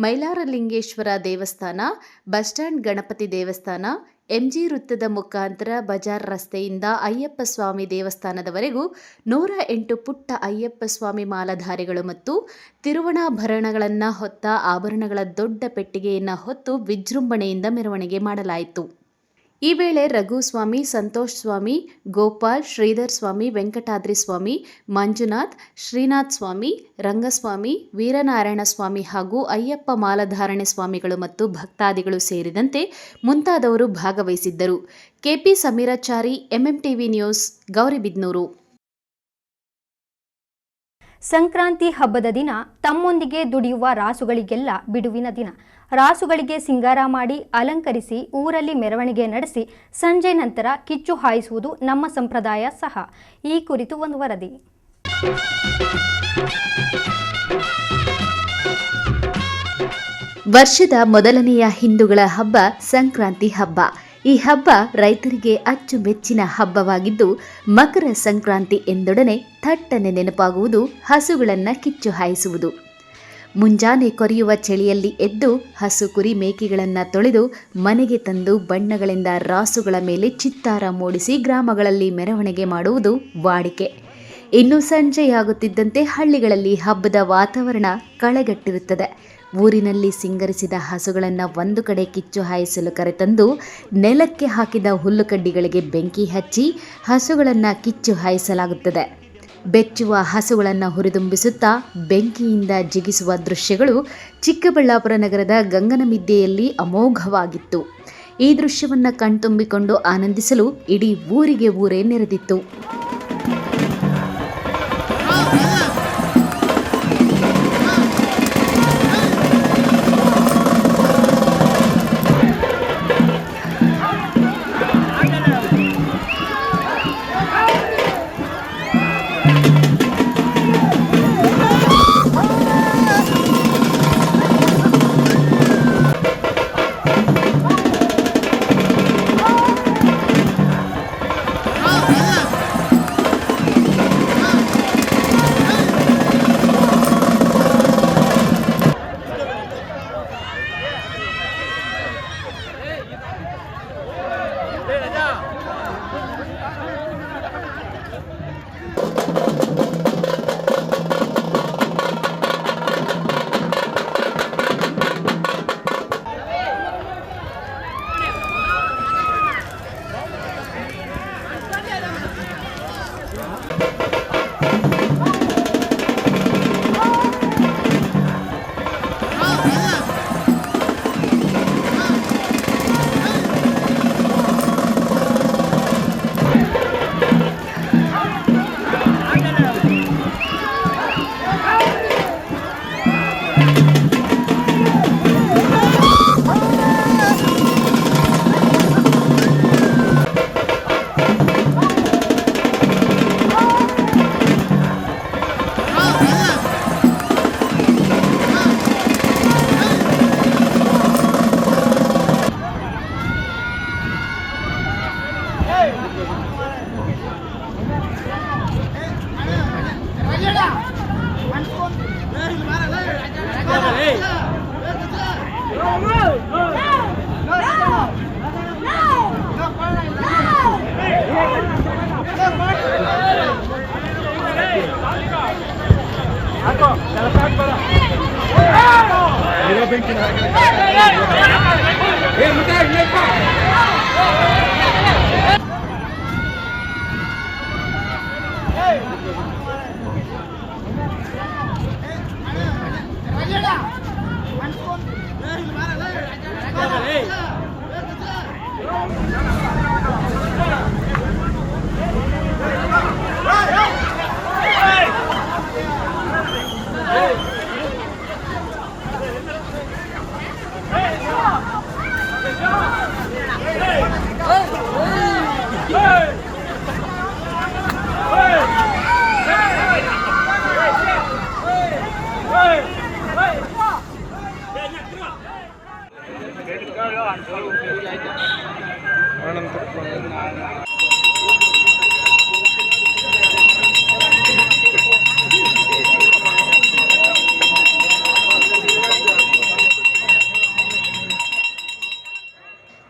ಮೈಲಾರಲಿಂಗೇಶ್ವರ ದೇವಸ್ಥಾನ, ಬಸ್ ಸ್ಟ್ಯಾಂಡ್ ಗಣಪತಿ ದೇವಸ್ಥಾನ, ಎಂಜಿ ವೃತ್ತದ ಮುಖಾಂತರ ಬಜಾರ್ ರಸ್ತೆಯಿಂದ ಅಯ್ಯಪ್ಪ ಸ್ವಾಮಿ ದೇವಸ್ಥಾನದವರೆಗೂ 108 ಪುಟ್ಟ ಅಯ್ಯಪ್ಪ ಸ್ವಾಮಿ ಮಾಲಾಧಾರಿಗಳು ಮತ್ತು ತಿರುವಣಾಭರಣಗಳನ್ನು ಹೊತ್ತ ಆಭರಣಗಳ ದೊಡ್ಡ ಪೆಟ್ಟಿಗೆಯನ್ನು ಹೊತ್ತು ವಿಜೃಂಭಣೆಯಿಂದ ಮೆರವಣಿಗೆ ಮಾಡಲಾಯಿತು. ಈ ವೇಳೆ ರಘುಸ್ವಾಮಿ, ಸಂತೋಷ್ ಸ್ವಾಮಿ, ಗೋಪಾಲ್, ಶ್ರೀಧರ್ ಸ್ವಾಮಿ, ವೆಂಕಟಾದ್ರಿ ಸ್ವಾಮಿ, ಮಂಜುನಾಥ್, ಶ್ರೀನಾಥ್ ಸ್ವಾಮಿ, ರಂಗಸ್ವಾಮಿ, ವೀರನಾರಾಯಣ ಸ್ವಾಮಿ ಹಾಗೂ ಅಯ್ಯಪ್ಪ ಮಾಲಾಧಾರಣೆ ಸ್ವಾಮಿಗಳು ಮತ್ತು ಭಕ್ತಾದಿಗಳು ಸೇರಿದಂತೆ ಮುಂತಾದವರು ಭಾಗವಹಿಸಿದ್ದರು. KP Sameerachari, MMTV news, Gauribidanur. Sankranti ಹಬ್ಬದ ದಿನ ತಮ್ಮೊಂದಿಗೆ ದುಡಿಯುವ ರಾಸುಗಳಿಗೆಲ್ಲ ಬಿಡುವಿನ ದಿನ. ರಾಸುಗಳಿಗೆ ಸಿಂಗಾರ ಮಾಡಿ ಅಲಂಕರಿಸಿ ಊರಲ್ಲಿ ಮೆರವಣಿಗೆ ನಡೆಸಿ ಸಂಜೆ ನಂತರ ಕಿಚ್ಚು ಹಾಯಿಸುವುದು ನಮ್ಮ ಸಂಪ್ರದಾಯ ಸಹ. ಈ ಕುರಿತು ಒಂದು ವರದಿ. ವರ್ಷದ ಮೊದಲನೆಯ ಹಿಂದೂಗಳ ಹಬ್ಬ ಸಂಕ್ರಾಂತಿ ಹಬ್ಬ. ಈ ಹಬ್ಬ ರೈತರಿಗೆ ಅಚ್ಚುಮೆಚ್ಚಿನ ಹಬ್ಬವಾಗಿದ್ದು, ಮಕರ ಸಂಕ್ರಾಂತಿ ಎಂದೊಡನೆ ಥಟ್ಟನೆ ನೆನಪಾಗುವುದು ಹಸುಗಳನ್ನು ಕಿಚ್ಚು ಹಾಯಿಸುವುದು. ಮುಂಜಾನೆ ಕೊರೆಯುವ ಚಳಿಯಲ್ಲಿ ಎದ್ದು ಹಸು ಕುರಿ ಮೇಕೆಗಳನ್ನು ತೊಳೆದು ಮನೆಗೆ ತಂದು ಬಣ್ಣಗಳಿಂದ ರಾಸುಗಳ ಮೇಲೆ ಚಿತ್ತಾರ ಮೂಡಿಸಿ ಗ್ರಾಮಗಳಲ್ಲಿ ಮೆರವಣಿಗೆ ಮಾಡುವುದು ವಾಡಿಕೆ. ಇನ್ನು ಸಂಜೆಯಾಗುತ್ತಿದ್ದಂತೆ ಹಳ್ಳಿಗಳಲ್ಲಿ ಹಬ್ಬದ ವಾತಾವರಣ ಕಳೆಗಟ್ಟಿರುತ್ತದೆ. ಊರಿನಲ್ಲಿ ಸಿಂಗರಿಸಿದ ಹಸುಗಳನ್ನು ಒಂದು ಕಡೆ ಕಿಚ್ಚು ಹಾಯಿಸಲು ಕರೆತಂದು ನೆಲಕ್ಕೆ ಹಾಕಿದ ಹುಲ್ಲುಕಡ್ಡಿಗಳಿಗೆ ಬೆಂಕಿ ಹಚ್ಚಿ ಹಸುಗಳನ್ನು ಕಿಚ್ಚು ಹಾಯಿಸಲಾಗುತ್ತದೆ. ಬೆಚ್ಚುವ ಹಸುಗಳನ್ನು ಹುರಿದುಂಬಿಸುತ್ತಾ ಬೆಂಕಿಯಿಂದ ಜಿಗಿಸುವ ದೃಶ್ಯಗಳು ಚಿಕ್ಕಬಳ್ಳಾಪುರ ನಗರದ ಗಂಗನಮಿದ್ದೆಯಲ್ಲಿ ಅಮೋಘವಾಗಿತ್ತು. ಈ ದೃಶ್ಯವನ್ನು ಕಣ್ತುಂಬಿಕೊಂಡು ಆನಂದಿಸಲು ಇಡೀ ಊರಿಗೆ ಊರೇ ನೆರೆದಿತ್ತು.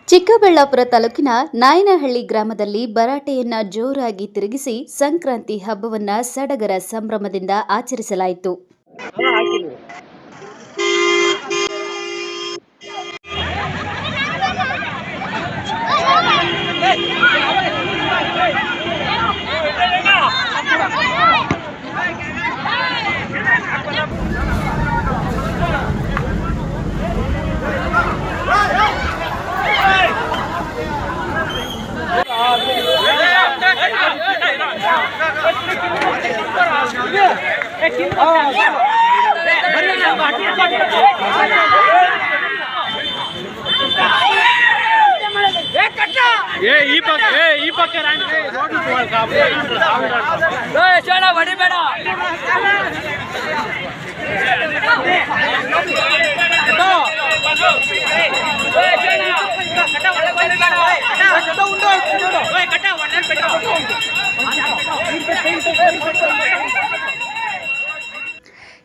ಚಿಕ್ಕಬಳ್ಳಾಪುರ ತಾಲೂಕಿನ ನಾಯನಹಳ್ಳಿ ಗ್ರಾಮದಲ್ಲಿ ಭರಾಟೆಯನ್ನ ಜೋರಾಗಿ ತಿರುಗಿಸಿ ಸಂಕ್ರಾಂತಿ ಹಬ್ಬವನ್ನ ಸಡಗರ ಸಂಭ್ರಮದಿಂದ ಆಚರಿಸಲಾಯಿತು.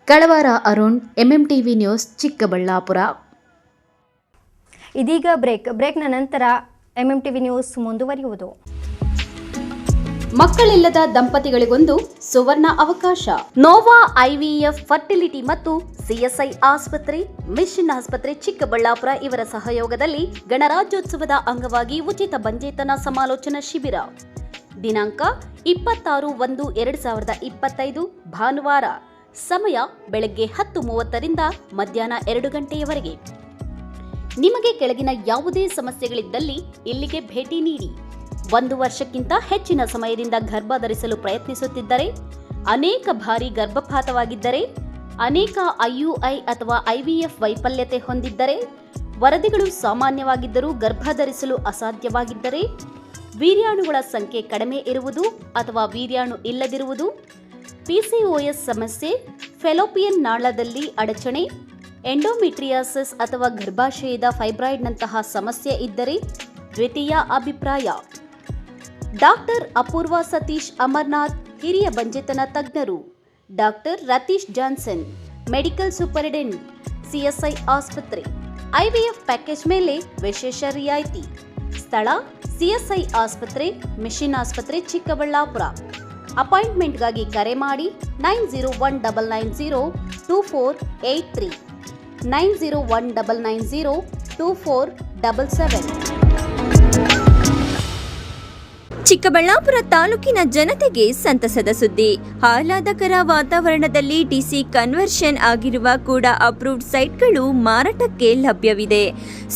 ಕಳವಾರ ಅರುಣ್, ಎಂಎಂಟಿವಿ ನ್ಯೂಸ್, ಚಿಕ್ಕಬಳ್ಳಾಪುರ. ಇದೀಗ ಬ್ರೇಕ್ನ ನಂತರ ಎಂಎಂಟಿವಿ ನ್ಯೂಸ್ ಮುಂದುವರಿಯುವುದು. ಮಕ್ಕಳಿಲ್ಲದ ದಂಪತಿಗಳಿಗೊಂದು ಸುವರ್ಣ ಅವಕಾಶ. ನೋವಾ ಐವಿಎಫ್ ಫರ್ಟಿಲಿಟಿ ಮತ್ತು ಸಿಎಸ್ಐ ಆಸ್ಪತ್ರೆ, ಮಿಷನ್ ಆಸ್ಪತ್ರೆ ಚಿಕ್ಕಬಳ್ಳಾಪುರ ಇವರ ಸಹಯೋಗದಲ್ಲಿ ಗಣರಾಜ್ಯೋತ್ಸವದ ಅಂಗವಾಗಿ ಉಚಿತ ಬಂಜೇತನ ಸಮಾಲೋಚನಾ ಶಿಬಿರ. ದಿನಾಂಕ 26/1/2025 ಭಾನುವಾರ. ಸಮಯ ಬೆಳಗ್ಗೆ 10:30ರಿಂದ ಮಧ್ಯಾಹ್ನ 2 ಗಂಟೆಯವರೆಗೆ. ನಿಮಗೆ ಕೆಳಗಿನ ಯಾವುದೇ ಸಮಸ್ಯೆಗಳಿದ್ದಲ್ಲಿ ಇಲ್ಲಿಗೆ ಭೇಟಿ ನೀಡಿ. 1 ವರ್ಷಕ್ಕಿಂತ ಹೆಚ್ಚಿನ ಸಮಯದಿಂದ ಗರ್ಭ ಧರಿಸಲು ಪ್ರಯತ್ನಿಸುತ್ತಿದ್ದರೆ, ಅನೇಕ ಬಾರಿ ಗರ್ಭಪಾತವಾಗಿದ್ದರೆ, ಅನೇಕ ಐಯುಐ ಅಥವಾ ಐವಿಎಫ್ ವೈಫಲ್ಯತೆ ಹೊಂದಿದ್ದರೆ, ವರದಿಗಳು ಸಾಮಾನ್ಯವಾಗಿದ್ದರೂ ಗರ್ಭ ಧರಿಸಲು ಅಸಾಧ್ಯವಾಗಿದ್ದರೆ, ವೀರ್ಯಾಣುಗಳ ಸಂಖ್ಯೆ ಕಡಿಮೆ ಇರುವುದು ಅಥವಾ ವೀರ್ಯಾಣು ಇಲ್ಲದಿರುವುದು, ಪಿಸಿಒಎಸ್ ಸಮಸ್ಯೆ, ಫೆಲೋಪಿಯನ್ ನಾಳದಲ್ಲಿ ಅಡಚಣೆ, ಎಂಡೋಮೆಟ್ರಿಯಾಸಿಸ್ ಅಥವಾ ಗರ್ಭಾಶಯದ ಫೈಬ್ರಾಯ್ಡ್ನಂತಹ ಸಮಸ್ಯೆ ಇದ್ದರೆ ದ್ವಿತೀಯ ಅಭಿಪ್ರಾಯ. ಡಾಕ್ಟರ್ ಅಪೂರ್ವ ಸತೀಶ್ ಅಮರ್ನಾಥ್, ಹಿರಿಯ ಬಂಜೆತನ ತಜ್ಞರು. Doctor Ratheesh Johnson, medical superintendent, CSI ಆಸ್ಪತ್ರೆ. ಐವಿಎಫ್ ಪ್ಯಾಕೇಜ್ ಮೇಲೆ ವಿಶೇಷ ರಿಯಾಯಿತಿ. ಸ್ಥಳ ಸಿಎಸ್ಐ ಆಸ್ಪತ್ರೆ, ಮಿಷನ್ ಆಸ್ಪತ್ರೆ, ಚಿಕ್ಕಬಳ್ಳಾಪುರ. ಅಪಾಯಿಂಟ್ಮೆಂಟ್ಗಾಗಿ ಕರೆ ಮಾಡಿ 9019902483, 9019902477. ಚಿಕ್ಕಬಳ್ಳಾಪುರ ತಾಲೂಕಿನ ಜನತೆಗೆ ಸಂತಸದ ಸುದ್ದಿ. ಆಹ್ಲಾದಕರ ವಾತಾವರಣದಲ್ಲಿ ಡಿಸಿ ಕನ್ವರ್ಷನ್ ಆಗಿರುವ ಕೂಡ ಅಪ್ರೂವ್ಡ್ ಸೈಟ್ಗಳು ಮಾರಾಟಕ್ಕೆ ಲಭ್ಯವಿದೆ.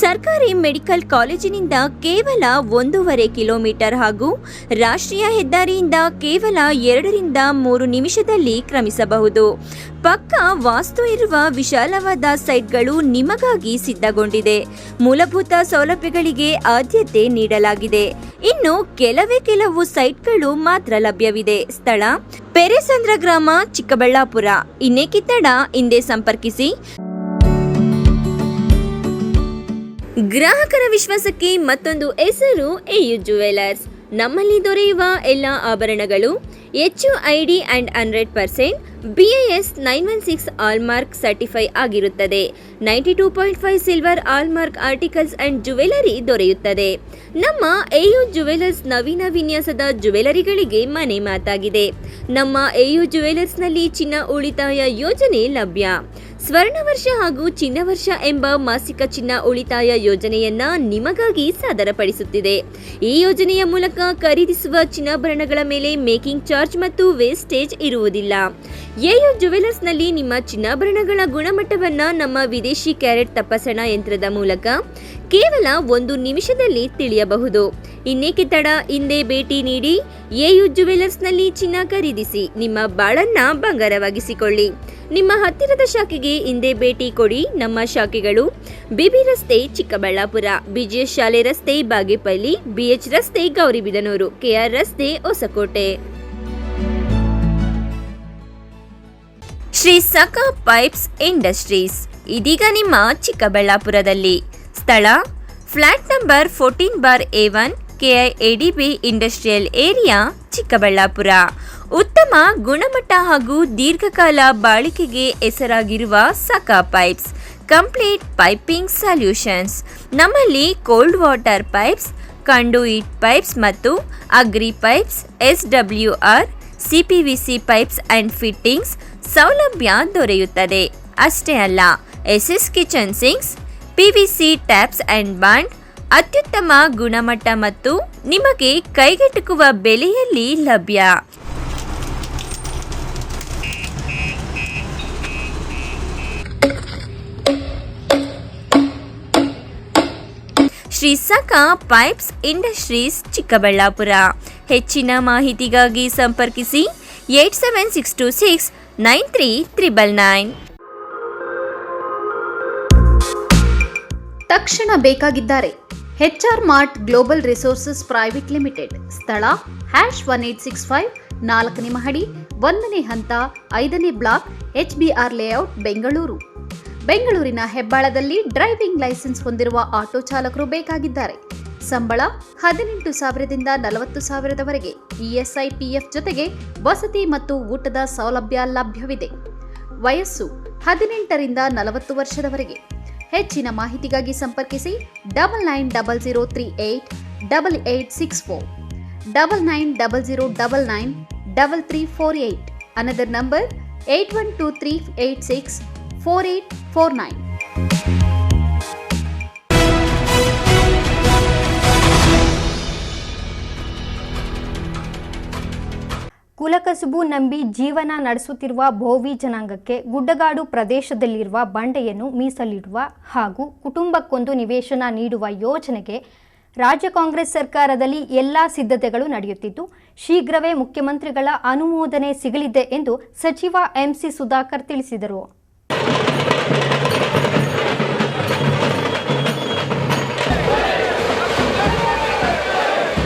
ಸರ್ಕಾರಿ ಮೆಡಿಕಲ್ ಕಾಲೇಜಿನಿಂದ ಕೇವಲ 1.5 ಕಿಲೋಮೀಟರ್ ಹಾಗೂ ರಾಷ್ಟ್ರೀಯ ಹೆದ್ದಾರಿಯಿಂದ ಕೇವಲ 2-3 ನಿಮಿಷದಲ್ಲಿ ಕ್ರಮಿಸಬಹುದು. ಪಕ್ಕ ವಾಸ್ತು ಇರುವ ವಿಶಾಲವಾದ ಸೈಟ್ಗಳು ನಿಮಗಾಗಿ ಸಿದ್ಧಗೊಂಡಿದೆ. ಮೂಲಭೂತ ಸೌಲಭ್ಯಗಳಿಗೆ ಆದ್ಯತೆ ನೀಡಲಾಗಿದೆ. ಇನ್ನು ಕೆಲವು ಸೈಟ್ಗಳು ಮಾತ್ರ ಲಭ್ಯವಿದೆ. ಸ್ಥಳ ಪೆರೇಸಂದ್ರ ಗ್ರಾಮ, ಚಿಕ್ಕಬಳ್ಳಾಪುರ. ಇನ್ನೇಕೆ ತಡ, ಹಿಂದೆ ಸಂಪರ್ಕಿಸಿ. ಗ್ರಾಹಕರ ವಿಶ್ವಾಸಕ್ಕೆ ಮತ್ತೊಂದು ಹೆಸರು ಎಯು ಜುವೆಲರ್ಸ್. ನಮ್ಮಲ್ಲಿ ದೊರೆಯುವ ಎಲ್ಲ ಆಭರಣಗಳು HUID and 100% BIS 916 hallmark certify ಆಗಿರುತ್ತದೆ. 92.5 silver hallmark articles and jewellery ದೊರೆಯುತ್ತದೆ. ನಮ್ಮ AU ಜುವೆಲರ್ಸ್ ನವೀನ ವಿನ್ಯಾಸದ ಜುವೆಲರಿಗಳಿಗೆ ಮನೆ ಮಾತಾಗಿದೆ. ನಮ್ಮ AU ಜುವೆಲರ್ಸ್ನಲ್ಲಿ ಚಿನ್ನ ಉಳಿತಾಯ ಯೋಜನೆ ಲಭ್ಯ. ಸ್ವರ್ಣ ವರ್ಷ ಹಾಗೂ ಚಿನ್ನ ವರ್ಷ ಎಂಬ ಮಾಸಿಕ ಚಿನ್ನ ಉಳಿತಾಯ ಯೋಜನೆಯನ್ನ ನಿಮಗಾಗಿ ಸಾದರಪಡಿಸುತ್ತಿದೆ. ಈ ಯೋಜನೆಯ ಮೂಲಕ ಖರೀದಿಸುವ ಚಿನ್ನಾಭರಣಗಳ ಮೇಲೆ ಮೇಕಿಂಗ್ ಚಾರ್ಜ್ ಮತ್ತು ವೇಸ್ಟೇಜ್ ಇರುವುದಿಲ್ಲ. AU ಜುವೆಲರ್ಸ್ನಲ್ಲಿ ನಿಮ್ಮ ಚಿನ್ನಾಭರಣಗಳ ಗುಣಮಟ್ಟವನ್ನ ನಮ್ಮ ವಿದೇಶಿ ಕ್ಯಾರೆಟ್ ತಪಾಸಣಾ ಯಂತ್ರದ ಮೂಲಕ ಕೇವಲ 1 ನಿಮಿಷದಲ್ಲಿ ತಿಳಿಯಬಹುದು. ಇನ್ನೇಕೆ ತಡ, ಹಿಂದೆ ಭೇಟಿ ನೀಡಿ AU ಜುವೆಲರ್ಸ್ನಲ್ಲಿ ಚಿನ್ನ ಖರೀದಿಸಿ ನಿಮ್ಮ ಬಾಳನ್ನ ಬಂಗಾರವಾಗಿಸಿಕೊಳ್ಳಿ. ನಿಮ್ಮ ಹತ್ತಿರದ ಶಾಖೆಗೆ ಹಿಂದೆ ಭೇಟಿ ಕೊಡಿ. ನಮ್ಮ ಶಾಖೆಗಳು BB ರಸ್ತೆ ಚಿಕ್ಕಬಳ್ಳಾಪುರ, BGS ಶಾಲೆ ರಸ್ತೆ ಬಾಗೇಪಲ್ಲಿ, BH ರಸ್ತೆ ಗೌರಿಬಿದನೂರು, KR ರಸ್ತೆ ಹೊಸಕೋಟೆ. ಶ್ರೀ ಸಖಾ ಪೈಪ್ಸ್ ಇಂಡಸ್ಟ್ರೀಸ್ ಇದೀಗ ನಿಮ್ಮ ಚಿಕ್ಕಬಳ್ಳಾಪುರದಲ್ಲಿ. ಸ್ಥಳ flat number 14/A1 KIADB industrial area Chikkaballapur. ಉತ್ತಮ ಗುಣಮಟ್ಟ ಹಾಗೂ ದೀರ್ಘಕಾಲ ಬಾಳಿಕೆಗೆ ಹೆಸರಾಗಿರುವ Sakha pipes complete piping solutions. ನಮ್ಮಲ್ಲಿ cold water pipes, conduit pipes ಮತ್ತು agri pipes, SWR, CPVC pipes and fittings ಸೌಲಭ್ಯ ದೊರೆಯುತ್ತದೆ. ಅಷ್ಟೇ ಅಲ್ಲ, SS kitchen sinks, PVC taps and bond ಅತ್ಯುತ್ತಮ ಗುಣಮಟ್ಟ ಮತ್ತು ನಿಮಗೆ ಕೈಗೆಟುಕುವ ಬೆಲೆಯಲ್ಲಿ ಲಭ್ಯ. Shri Sakha pipes industries Chikkaballapur. ಹೆಚ್ಚಿನ ಮಾಹಿತಿಗಾಗಿ ಸಂಪರ್ಕಿಸಿ 8762693999. ತಕ್ಷಣ ಬೇಕಾಗಿದ್ದಾರೆ. HR mart global resources private limited. ಸ್ಥಳ #1865 4ನೇ ಮಹಡಿ, 1ನೇ ಹಂತ, 5ನೇ ಬ್ಲಾಕ್, HBR ಲೇಔಟ್, ಬೆಂಗಳೂರು. ಬೆಂಗಳೂರಿನ ಹೆಬ್ಬಾಳದಲ್ಲಿ ಡ್ರೈವಿಂಗ್ ಲೈಸೆನ್ಸ್ ಹೊಂದಿರುವ ಆಟೋ ಚಾಲಕರು ಬೇಕಾಗಿದ್ದಾರೆ. ಸಂಬಳ 18,000ದಿಂದ 40,000ದವರೆಗೆ. ESI PF ಜೊತೆಗೆ ವಸತಿ ಮತ್ತು ಊಟದ ಸೌಲಭ್ಯ ಲಭ್ಯವಿದೆ. ವಯಸ್ಸು 18ರಿಂದ 40 ವರ್ಷದವರೆಗೆ. ಹೆಚ್ಚಿನ ಮಾಹಿತಿಗಾಗಿ ಸಂಪರ್ಕಿಸಿ 9900388864, 9900993348. Another number 8123864849. ಕುಲಕಸುಬು ನಂಬಿ ಜೀವನ ನಡೆಸುತ್ತಿರುವ ಭೋವಿ ಜನಾಂಗಕ್ಕೆ ಗುಡ್ಡಗಾಡು ಪ್ರದೇಶದಲ್ಲಿರುವ ಬಂಡೆಯನ್ನು ಮೀಸಲಿಡುವ ಹಾಗೂ ಕುಟುಂಬಕ್ಕೊಂದು ನಿವೇಶನ ನೀಡುವ ಯೋಜನೆಗೆ ರಾಜ್ಯ ಕಾಂಗ್ರೆಸ್ ಸರ್ಕಾರದಲ್ಲಿ ಎಲ್ಲ ಸಿದ್ಧತೆಗಳು ನಡೆಯುತ್ತಿದ್ದು, ಶೀಘ್ರವೇ ಮುಖ್ಯಮಂತ್ರಿಗಳ ಅನುಮೋದನೆ ಸಿಗಲಿದೆ ಎಂದು ಸಚಿವ MC ಸುಧಾಕರ್ ತಿಳಿಸಿದರು.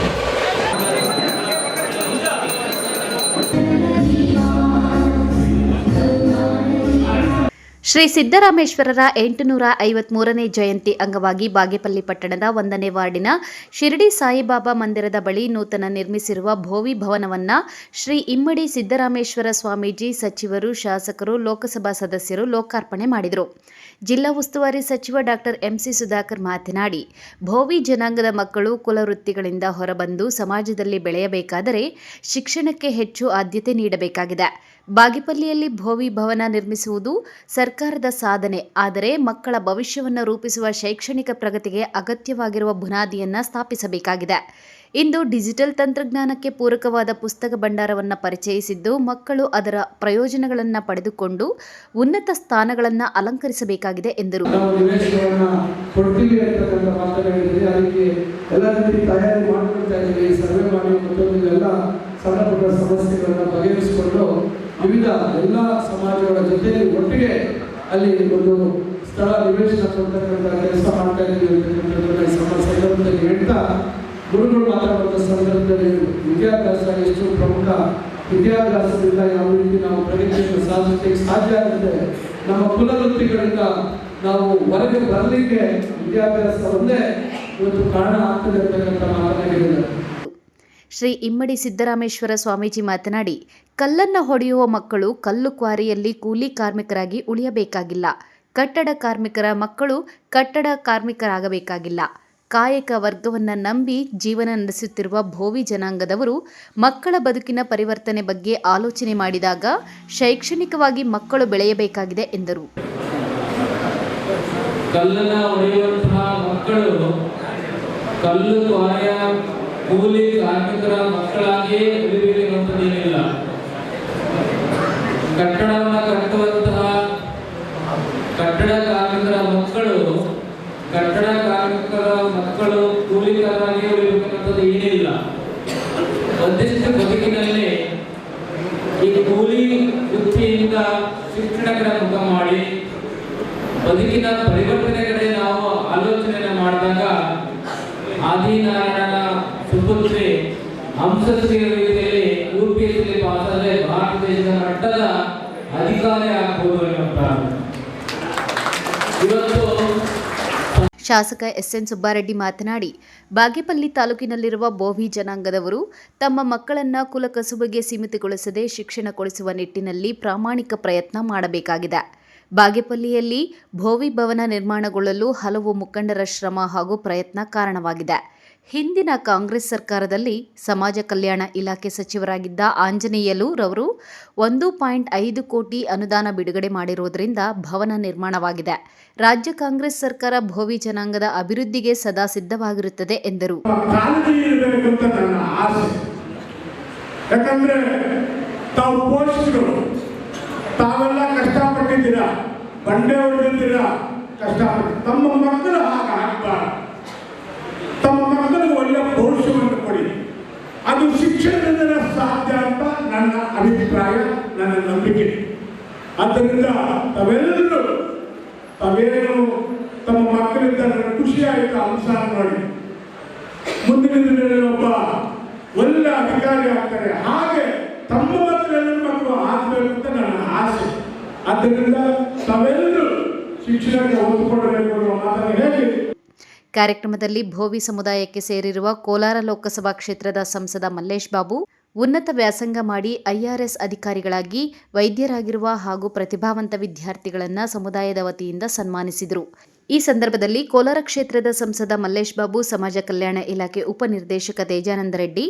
ಶ್ರೀ ಸಿದ್ದರಾಮೇಶ್ವರರ 853ನೇ ಜಯಂತಿ ಅಂಗವಾಗಿ ಬಾಗೇಪಲ್ಲಿ ಪಟ್ಟಣದ 1ನೇ ವಾರ್ಡಿನ ಶಿರಡಿ ಸಾಯಿಬಾಬಾ ಮಂದಿರದ ಬಳಿ ನೂತನ ನಿರ್ಮಿಸಿರುವ ಭೋವಿ ಭವನವನ್ನ ಶ್ರೀ ಇಮ್ಮಡಿ ಸಿದ್ದರಾಮೇಶ್ವರ ಸ್ವಾಮೀಜಿ, ಸಚಿವರು, ಶಾಸಕರು, ಲೋಕಸಭಾ ಸದಸ್ಯರು ಲೋಕಾರ್ಪಣೆ ಮಾಡಿದರು. ಜಿಲ್ಲಾ ಉಸ್ತುವಾರಿ ಸಚಿವ ಡಾಕ್ಟರ್ MC ಸುಧಾಕರ್ ಮಾತನಾಡಿ, ಭೋವಿ ಜನಾಂಗದ ಮಕ್ಕಳು ಕುಲವೃತ್ತಿಗಳಿಂದ ಹೊರಬಂದು ಸಮಾಜದಲ್ಲಿ ಬೆಳೆಯಬೇಕಾದರೆ ಶಿಕ್ಷಣಕ್ಕೆ ಹೆಚ್ಚು ಆದ್ಯತೆ ನೀಡಬೇಕಾಗಿದೆ. ಬಾಗೇಪಲ್ಲಿಯಲ್ಲಿ ಭೋವಿ ಭವನ ನಿರ್ಮಿಸುವುದು ಸರ್ಕಾರದ ಸಾಧನೆ. ಆದರೆ ಮಕ್ಕಳ ಭವಿಷ್ಯವನ್ನು ರೂಪಿಸುವ ಶೈಕ್ಷಣಿಕ ಪ್ರಗತಿಗೆ ಅಗತ್ಯವಾಗಿರುವ ಬುನಾದಿಯನ್ನು ಸ್ಥಾಪಿಸಬೇಕಾಗಿದೆ. ಇಂದು ಡಿಜಿಟಲ್ ತಂತ್ರಜ್ಞಾನಕ್ಕೆ ಪೂರಕವಾದ ಪುಸ್ತಕ ಭಂಡಾರವನ್ನು ಪರಿಚಯಿಸಿದ್ದು, ಮಕ್ಕಳು ಅದರ ಪ್ರಯೋಜನಗಳನ್ನು ಪಡೆದುಕೊಂಡು ಉನ್ನತ ಸ್ಥಾನಗಳನ್ನು ಅಲಂಕರಿಸಬೇಕಾಗಿದೆ ಎಂದರು. ವಿವಿಧ ಎಲ್ಲ ಸಮಾಜಗಳ ಜೊತೆ ಒಟ್ಟಿಗೆ ಅಲ್ಲಿ ಒಂದು ಸ್ಥಳ ನಿವೇಶನ ಕೊಡ್ತಕ್ಕಂಥ ಕೆಲಸ ಮಾಡ್ತಾ ಇದ್ದೀವಿ ಸಂದರ್ಭದಲ್ಲಿ ಹೇಳ್ತಾ, ಗುರುಗಳು ಮಾತಾಡುವಂಥ ಸಂದರ್ಭದಲ್ಲಿ ವಿದ್ಯಾಭ್ಯಾಸ ಎಷ್ಟು ಪ್ರಮುಖ, ವಿದ್ಯಾಭ್ಯಾಸದಿಂದ ಯಾವ ರೀತಿ ನಾವು ಪ್ರಗತಿಯನ್ನು ಸಾಧಿಸಲಿಕ್ಕೆ ಸಾಧ್ಯ ಆಗುತ್ತೆ, ನಮ್ಮ ಕುಲವೃತ್ತಿಗಳಿಂದ ನಾವು ಹೊರಗೆ ಬರಲಿಕ್ಕೆ ವಿದ್ಯಾಭ್ಯಾಸ ಒಂದೇ ಇವತ್ತು ಕಾರಣ ಆಗ್ತದೆ ಅಂತಕ್ಕಂಥ ಮಾತನಾಡಿದ್ದಾರೆ. ಶ್ರೀ ಇಮ್ಮಡಿ ಸಿದ್ದರಾಮೇಶ್ವರ ಸ್ವಾಮೀಜಿ ಮಾತನಾಡಿ, ಕಲ್ಲನ್ನು ಹೊಡೆಯುವ ಮಕ್ಕಳು ಕಲ್ಲು ಕ್ವಾರಿಯಲ್ಲಿ ಕೂಲಿ ಕಾರ್ಮಿಕರಾಗಿ ಉಳಿಯಬೇಕಾಗಿಲ್ಲ. ಕಟ್ಟಡ ಕಾರ್ಮಿಕರ ಮಕ್ಕಳು ಕಟ್ಟಡ ಕಾರ್ಮಿಕರಾಗಬೇಕಾಗಿಲ್ಲ. ಕಾಯಕ ವರ್ಗವನ್ನು ನಂಬಿ ಜೀವನ ನಡೆಸುತ್ತಿರುವ ಭೋವಿ ಜನಾಂಗದವರು ಮಕ್ಕಳ ಬದುಕಿನ ಪರಿವರ್ತನೆ ಬಗ್ಗೆ ಆಲೋಚನೆ ಮಾಡಿದಾಗ ಶೈಕ್ಷಣಿಕವಾಗಿ ಮಕ್ಕಳು ಬೆಳೆಯಬೇಕಾಗಿದೆ ಎಂದರು. ಕಲ್ಲನ್ನು ಹೊಡೆಯುವಂತಹ ಮಕ್ಕಳು ಕಲ್ಲು ಕ್ವಾರಿಯ ಕೂಲಿ ಕಾರ್ಮಿಕರ ಮಕ್ಕಳಾಗಿಯೇ ಉಳಿಬೇಕೆನ್ನುವುದೇನಿಲ್ಲ. ಕಟ್ಟಡವನ್ನು ಕಟ್ಟುವಂತಹ ಕಟ್ಟಡ ಕಾರ್ಮಿಕರ ಮಕ್ಕಳು ಕಟ್ಟಡ ಕಾರ್ಮಿಕರ ಮಕ್ಕಳು ಕೂಲಿಕರಾಗಿ ಉಳಿಬೇಕನ್ನೋದು ಏನಿಲ್ಲ. ಒಂದಿಷ್ಟು ಬದುಕಿನಲ್ಲಿ ಈ ಕೂಲಿ ವೃತ್ತಿಯಿಂದ ಶಿಕ್ಷಣಗಳ ಮುಖ ಮಾಡಿ ಬದುಕಿನ ಪರಿವರ್ತನೆ ಕಡೆ ನಾವು ಆಲೋಚನೆ ಮಾಡಿದಾಗ ಆದಿನಾರಾಯಣ ಸುಪುತ್ರಿ ಹಂಸಶ್ರೀ ರೀತಿಯಲ್ಲಿ UPSC ಪಾಸ್ ಆದರೆ ಭಾರತ ದೇಶದ ಮಟ್ಟದ ಅಧಿಕಾರಿ ಆಗ್ಬೋದು ಎನ್ನುವಂತ ಇವತ್ತು ಶಾಸಕ ಎಸ್ಎನ್ ಸುಬ್ಬಾರೆಡ್ಡಿ ಮಾತನಾಡಿ, ಬಾಗೇಪಲ್ಲಿ ತಾಲೂಕಿನಲ್ಲಿರುವ ಬೋವಿ ಜನಾಂಗದವರು ತಮ್ಮ ಮಕ್ಕಳನ್ನು ಕುಲಕಸುಬಿಗೆ ಸೀಮಿತಗೊಳಿಸದೆ ಶಿಕ್ಷಣ ಕೊಡಿಸುವ ನಿಟ್ಟಿನಲ್ಲಿ ಪ್ರಾಮಾಣಿಕ ಪ್ರಯತ್ನ ಮಾಡಬೇಕಾಗಿದೆ. ಬಾಗೇಪಲ್ಲಿಯಲ್ಲಿ ಭೋವಿ ಭವನ ನಿರ್ಮಾಣಗೊಳ್ಳಲು ಹಲವು ಮುಖಂಡರ ಶ್ರಮ ಹಾಗೂ ಪ್ರಯತ್ನ ಕಾರಣವಾಗಿದೆ. ಹಿಂದಿನ ಕಾಂಗ್ರೆಸ್ ಸರ್ಕಾರದಲ್ಲಿ ಸಮಾಜ ಕಲ್ಯಾಣ ಇಲಾಖೆ ಸಚಿವರಾಗಿದ್ದ ಆಂಜನೇಯಲು ರವರು 1.5 ಕೋಟಿ ಅನುದಾನ ಬಿಡುಗಡೆ ಮಾಡಿರುವುದರಿಂದ ಭವನ ನಿರ್ಮಾಣವಾಗಿದೆ. ರಾಜ್ಯ ಕಾಂಗ್ರೆಸ್ ಸರ್ಕಾರ ಭೋವಿ ಜನಾಂಗದ ಅಭಿವೃದ್ಧಿಗೆ ಸದಾ ಸಿದ್ಧವಾಗಿರುತ್ತದೆ ಎಂದರು. ಯಾಕಂದ್ರೆ ತಾವು ಪೋಷಕರು ತಾವೆಲ್ಲ ಕಷ್ಟಪಟ್ಟಿದ್ದೀರಾ, ಬಂಡೆ ಹೊಡೆದಿದ್ದೀರಾ, ಕಷ್ಟಪಟ್ಟು ತಮ್ಮ ಮಕ್ಕಳು ಹಾಗಾಗಬಾರ್ದು. ತಮ್ಮ ಮಕ್ಕಳಿಗೆ ಒಳ್ಳೆ ಭವಿಷ್ಯವನ್ನು ಕೊಡಿ. ಅದು ಶಿಕ್ಷಣದಿಂದ ಸಾಧ್ಯ ಅಂತ ನನ್ನ ಅಭಿಪ್ರಾಯ, ನನ್ನ ನಂಬಿಕೆ. ಆದ್ದರಿಂದ ತಾವೆಲ್ಲರೂ ತಾವೇನು ತಮ್ಮ ಮಕ್ಕಳಿಂದ ನನಗೆ ಖುಷಿ ಆಯಿತು ಅಂಶ ನೋಡಿ, ಮುಂದಿನ ದಿನಗಳಲ್ಲಿ ಒಬ್ಬ ಒಳ್ಳೆ ಅಧಿಕಾರಿ ಆಗ್ತಾರೆ. ಹಾಗೆ ತಮ್ಮ ಮಕ್ಕಳೆಲ್ಲ ಮಕ್ಕಳು ಆಗಬೇಕು ಅಂತ ನನ್ನ ಆಸೆ. ಆದ್ದರಿಂದ ತಾವೆಲ್ಲರೂ ಶಿಕ್ಷಣಕ್ಕೆ ಒತ್ತು ಕೊಡಬೇಕು ಅನ್ನೋ ಮಾತನ್ನು ಹೇಳಿ ಕಾರ್ಯಕ್ರಮದಲ್ಲಿ ಭೋವಿ ಸಮುದಾಯಕ್ಕೆ ಸೇರಿರುವ ಕೋಲಾರ ಲೋಕಸಭಾ ಕ್ಷೇತ್ರದ ಸಂಸದ ಮಲ್ಲೇಶ್ ಬಾಬು ಉನ್ನತ ವ್ಯಾಸಂಗ ಮಾಡಿ IRS ಅಧಿಕಾರಿಗಳಾಗಿ ವೈದ್ಯರಾಗಿರುವ ಹಾಗೂ ಪ್ರತಿಭಾವಂತ ವಿದ್ಯಾರ್ಥಿಗಳನ್ನು ಸಮುದಾಯದ ವತಿಯಿಂದ ಸನ್ಮಾನಿಸಿದರು. ಈ ಸಂದರ್ಭದಲ್ಲಿ ಕೋಲಾರ ಕ್ಷೇತ್ರದ ಸಂಸದ ಮಲ್ಲೇಶ್ ಬಾಬು, ಸಮಾಜ ಕಲ್ಯಾಣ ಇಲಾಖೆ ಉಪನಿರ್ದೇಶಕ ತೇಜಾನಂದ ರೆಡ್ಡಿ,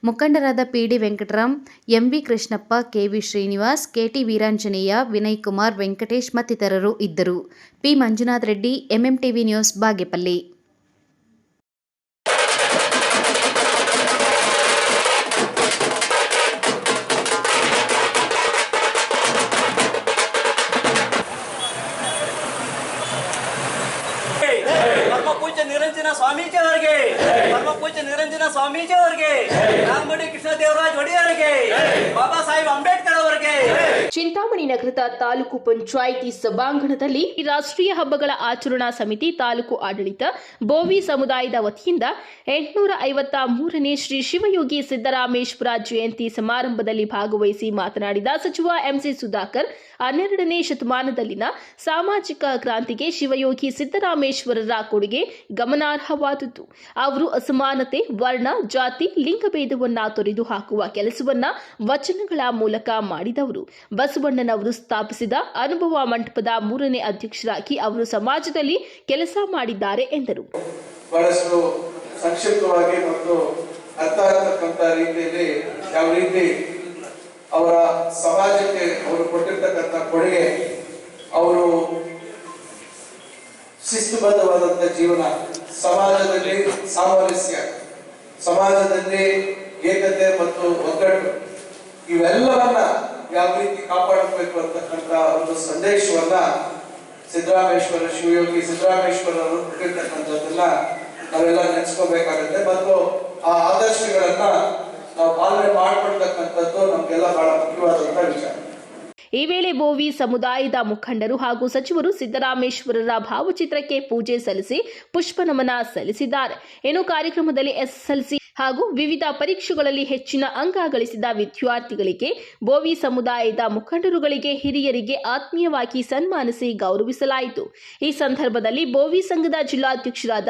ಮುಖಂಡರಾದ PD Venkatram, MV Krishnappa, KV Srinivas, KT Veeranjaneya, Vinay Kumar, Venkatesh ಮತ್ತಿತರರು ಇದ್ದರು. P Manjunath Reddy, MMTV news, Bagepalli. Niranjana Swamiji ಅವರಿಗೆ, ಪರಮ ಪೂಜ್ಯ ನಿರಂಜನ ಸ್ವಾಮೀಜಿ ಅವರಿಗೆ, ನಾಲ್ಮಡಿ ಕೃಷ್ಣ ದೇವರಾಜ್ ಒಡೆಯರಿಗೆ, ಬಾಬಾ ಸಾಹೇಬ್ ಅಂಬೇಡ್ಕರ್ ಅವರಿಗೆ. ಚಿಂತಾಮಣಿ ನಗರದ ತಾಲೂಕು ಪಂಚಾಯಿತಿ ಸಭಾಂಗಣದಲ್ಲಿ ರಾಷ್ಟ್ರೀಯ ಹಬ್ಬಗಳ ಆಚರಣಾ ಸಮಿತಿ ತಾಲೂಕು ಆಡಳಿತ ಬೋವಿ ಸಮುದಾಯದ ವತಿಯಿಂದ 853ನೇ ಶ್ರೀ ಶಿವಯೋಗಿ ಸಿದ್ದರಾಮೇಶ್ವರ ಜಯಂತಿ ಸಮಾರಂಭದಲ್ಲಿ ಭಾಗವಹಿಸಿ ಮಾತನಾಡಿದ ಸಚಿವ MC ಸುಧಾಕರ್, 12ನೇ ಶತಮಾನದಲ್ಲಿನ ಸಾಮಾಜಿಕ ಕ್ರಾಂತಿಗೆ ಶಿವಯೋಗಿ ಸಿದ್ದರಾಮೇಶ್ವರರ ಕೊಡುಗೆ ಗಮನಾರ್ಹವಾದದ್ದು. ಅವರು ಅಸಮಾನತೆ, ವರ್ಣ, ಜಾತಿ, ಲಿಂಗಭೇದವನ್ನ ತೊರೆದು ಹಾಕುವ ಕೆಲಸವನ್ನ ವಚನಗಳ ಮೂಲಕ ಮಾಡಿದವರು. ಬಸವಣ್ಣನವರು ಸ್ಥಾಪಿಸಿದ ಅನುಭವ ಮಂಟಪದ 3ನೇ ಅಧ್ಯಕ್ಷರಾಗಿ ಅವರು ಸಮಾಜದಲ್ಲಿ ಕೆಲಸ ಮಾಡಿದ್ದಾರೆ ಎಂದರು. ಬಹಳಷ್ಟು ಸಂಕ್ಷಿಪ್ತವಾಗಿ ಮತ್ತು ಅರ್ಥ ಆಗ್ತಕ್ಕಂಥ ರೀತಿಯಲ್ಲಿ ಯಾವ ರೀತಿ ಅವರ ಸಮಾಜಕ್ಕೆ ಅವರು ಕೊಟ್ಟಿರ್ತಕ್ಕಂಥ ಕೊಡುಗೆ, ಅವರು ಶಿಸ್ತುಬದ್ಧವಾದಂಥ ಜೀವನ, ಸಮಾಜದಲ್ಲಿ ಸಾಮರಸ್ಯ, ಸಮಾಜದಲ್ಲಿ ಏಕತೆ ಮತ್ತು ಒಗ್ಗಟ್ಟು, ಇವೆಲ್ಲವನ್ನ ಯಾವ ರೀತಿ ಕಾಪಾಡಬೇಕು ಅಂತಕ್ಕಂಥ ಒಂದು ಸಂದೇಶವನ್ನ ಸಿದ್ದರಾಮೇಶ್ವರ ಶಿವಯೋಗಿ ಸಿದ್ದರಾಮೇಶ್ವರರು ಕೊಟ್ಟಿರ್ತಕ್ಕಂಥದ್ದನ್ನ ನಾವೆಲ್ಲ ನೆನೆಸ್ಕೋಬೇಕಾಗುತ್ತೆ ಮತ್ತು ಆ ಆದರ್ಶಗಳನ್ನ ನಾವು ಪಾಲನೆ ಮಾಡ್ಕೊಳ್ತಕ್ಕಂಥದ್ದು ನಮ್ಗೆಲ್ಲ ಬಹಳ ಮುಖ್ಯವಾದಂತ ವಿಚಾರ. ಈ ವೇಳೆ ಬೋವಿ ಸಮುದಾಯದ ಮುಖಂಡರು ಹಾಗೂ ಸಚಿವರು ಸಿದ್ದರಾಮೇಶ್ವರರ ಭಾವಚಿತ್ರಕ್ಕೆ ಪೂಜೆ ಸಲ್ಲಿಸಿ ಪುಷ್ಪ ನಮನ ಸಲ್ಲಿಸಿದ್ದಾರೆ. ಇನ್ನು ಕಾರ್ಯಕ್ರಮದಲ್ಲಿ SSLC ಹಾಗೂ ವಿವಿಧ ಪರೀಕ್ಷೆಗಳಲ್ಲಿ ಹೆಚ್ಚಿನ ಅಂಕ ಗಳಿಸಿದ ವಿದ್ಯಾರ್ಥಿಗಳಿಗೆ ಬೋವಿ ಸಮುದಾಯದ ಮುಖಂಡರುಗಳಿಗೆ ಹಿರಿಯರಿಗೆ ಆತ್ಮೀಯವಾಗಿ ಸನ್ಮಾನಿಸಿ ಗೌರವಿಸಲಾಯಿತು. ಈ ಸಂದರ್ಭದಲ್ಲಿ ಬೋವಿ ಸಂಘದ ಜಿಲ್ಲಾಧ್ಯಕ್ಷರಾದ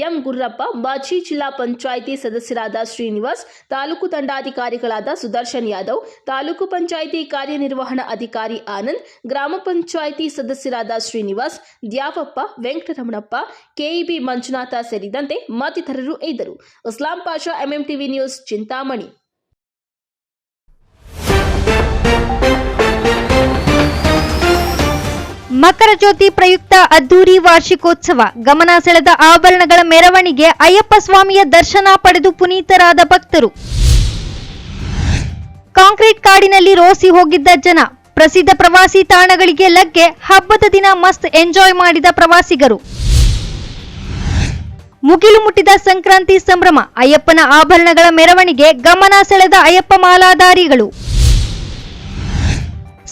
ಎಂ ಗುರ್ರಪ್ಪ, ಮಾಜಿ ಜಿಲ್ಲಾ ಪಂಚಾಯಿತಿ ಸದಸ್ಯರಾದ ಶ್ರೀನಿವಾಸ್, ತಾಲೂಕು ದಂಡಾಧಿಕಾರಿಗಳಾದ ಸುದರ್ಶನ್ ಯಾದವ್, ತಾಲೂಕು ಪಂಚಾಯಿತಿ ಕಾರ್ಯನಿರ್ವಹಣಾ ಅಧಿಕಾರಿ ಆನಂದ್, ಗ್ರಾಮ ಪಂಚಾಯಿತಿ ಸದಸ್ಯರಾದ ಶ್ರೀನಿವಾಸ್, ದ್ಯಾವಪ್ಪ, ವೆಂಕಟರಮಣಪ್ಪ, ಕೆಇಬಿ ಮಂಜುನಾಥ ಸೇರಿದಂತೆ ಮತ್ತಿತರರು ಇದ್ದರು. ಇಸ್ಲಾಂ ಪಾಷಾ, ಎಂಎಂಟಿವಿ ನ್ಯೂಸ್, ಚಿಂತಾಮಣಿ. ಮಕರ ಜ್ಯೋತಿ ಪ್ರಯುಕ್ತ ಅದ್ದೂರಿ ವಾರ್ಷಿಕೋತ್ಸವ, ಗಮನ ಸೆಳೆದ ಆಭರಣಗಳ ಮೆರವಣಿಗೆ, ಅಯ್ಯಪ್ಪ ಸ್ವಾಮಿಯ ದರ್ಶನ ಪಡೆದು ಪುನೀತರಾದ ಭಕ್ತರು. ಕಾಂಕ್ರೀಟ್ ಕಾಡಿನಲ್ಲಿ ರೋಸಿ ಹೋಗಿದ್ದ ಜನ, ಪ್ರಸಿದ್ಧ ಪ್ರವಾಸಿ ತಾಣಗಳಿಗೆ ಲಗ್ಗೆ, ಹಬ್ಬದ ದಿನ ಮಸ್ತ್ ಎಂಜಾಯ್ ಮಾಡಿದ ಪ್ರವಾಸಿಗರು. ಮುಗಿಲು ಮುಟ್ಟಿದ ಸಂಕ್ರಾಂತಿ ಸಂಭ್ರಮ, ಅಯ್ಯಪ್ಪನ ಆಭರಣಗಳ ಮೆರವಣಿಗೆ, ಗಮನ ಸೆಳೆದ ಅಯ್ಯಪ್ಪ ಮಾಲಾಧಾರಿಗಳು.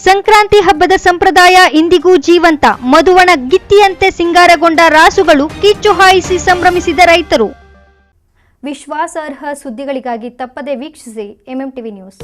ಸಂಕ್ರಾಂತಿ ಹಬ್ಬದ ಸಂಪ್ರದಾಯ ಇಂದಿಗೂ ಜೀವಂತ, ಮಧುವಣ ಗಿತ್ತಿಯಂತೆ ಸಿಂಗಾರಗೊಂಡ ರಾಸುಗಳು, ಕಿಚ್ಚು ಹಾಯಿಸಿ ಸಂಭ್ರಮಿಸಿದ ರೈತರು. ವಿಶ್ವಾಸಾರ್ಹ ಸುದ್ದಿಗಳಿಗಾಗಿ ತಪ್ಪದೆ ವೀಕ್ಷಿಸಿ ಎಂಎಂಟಿವಿ ನ್ಯೂಸ್.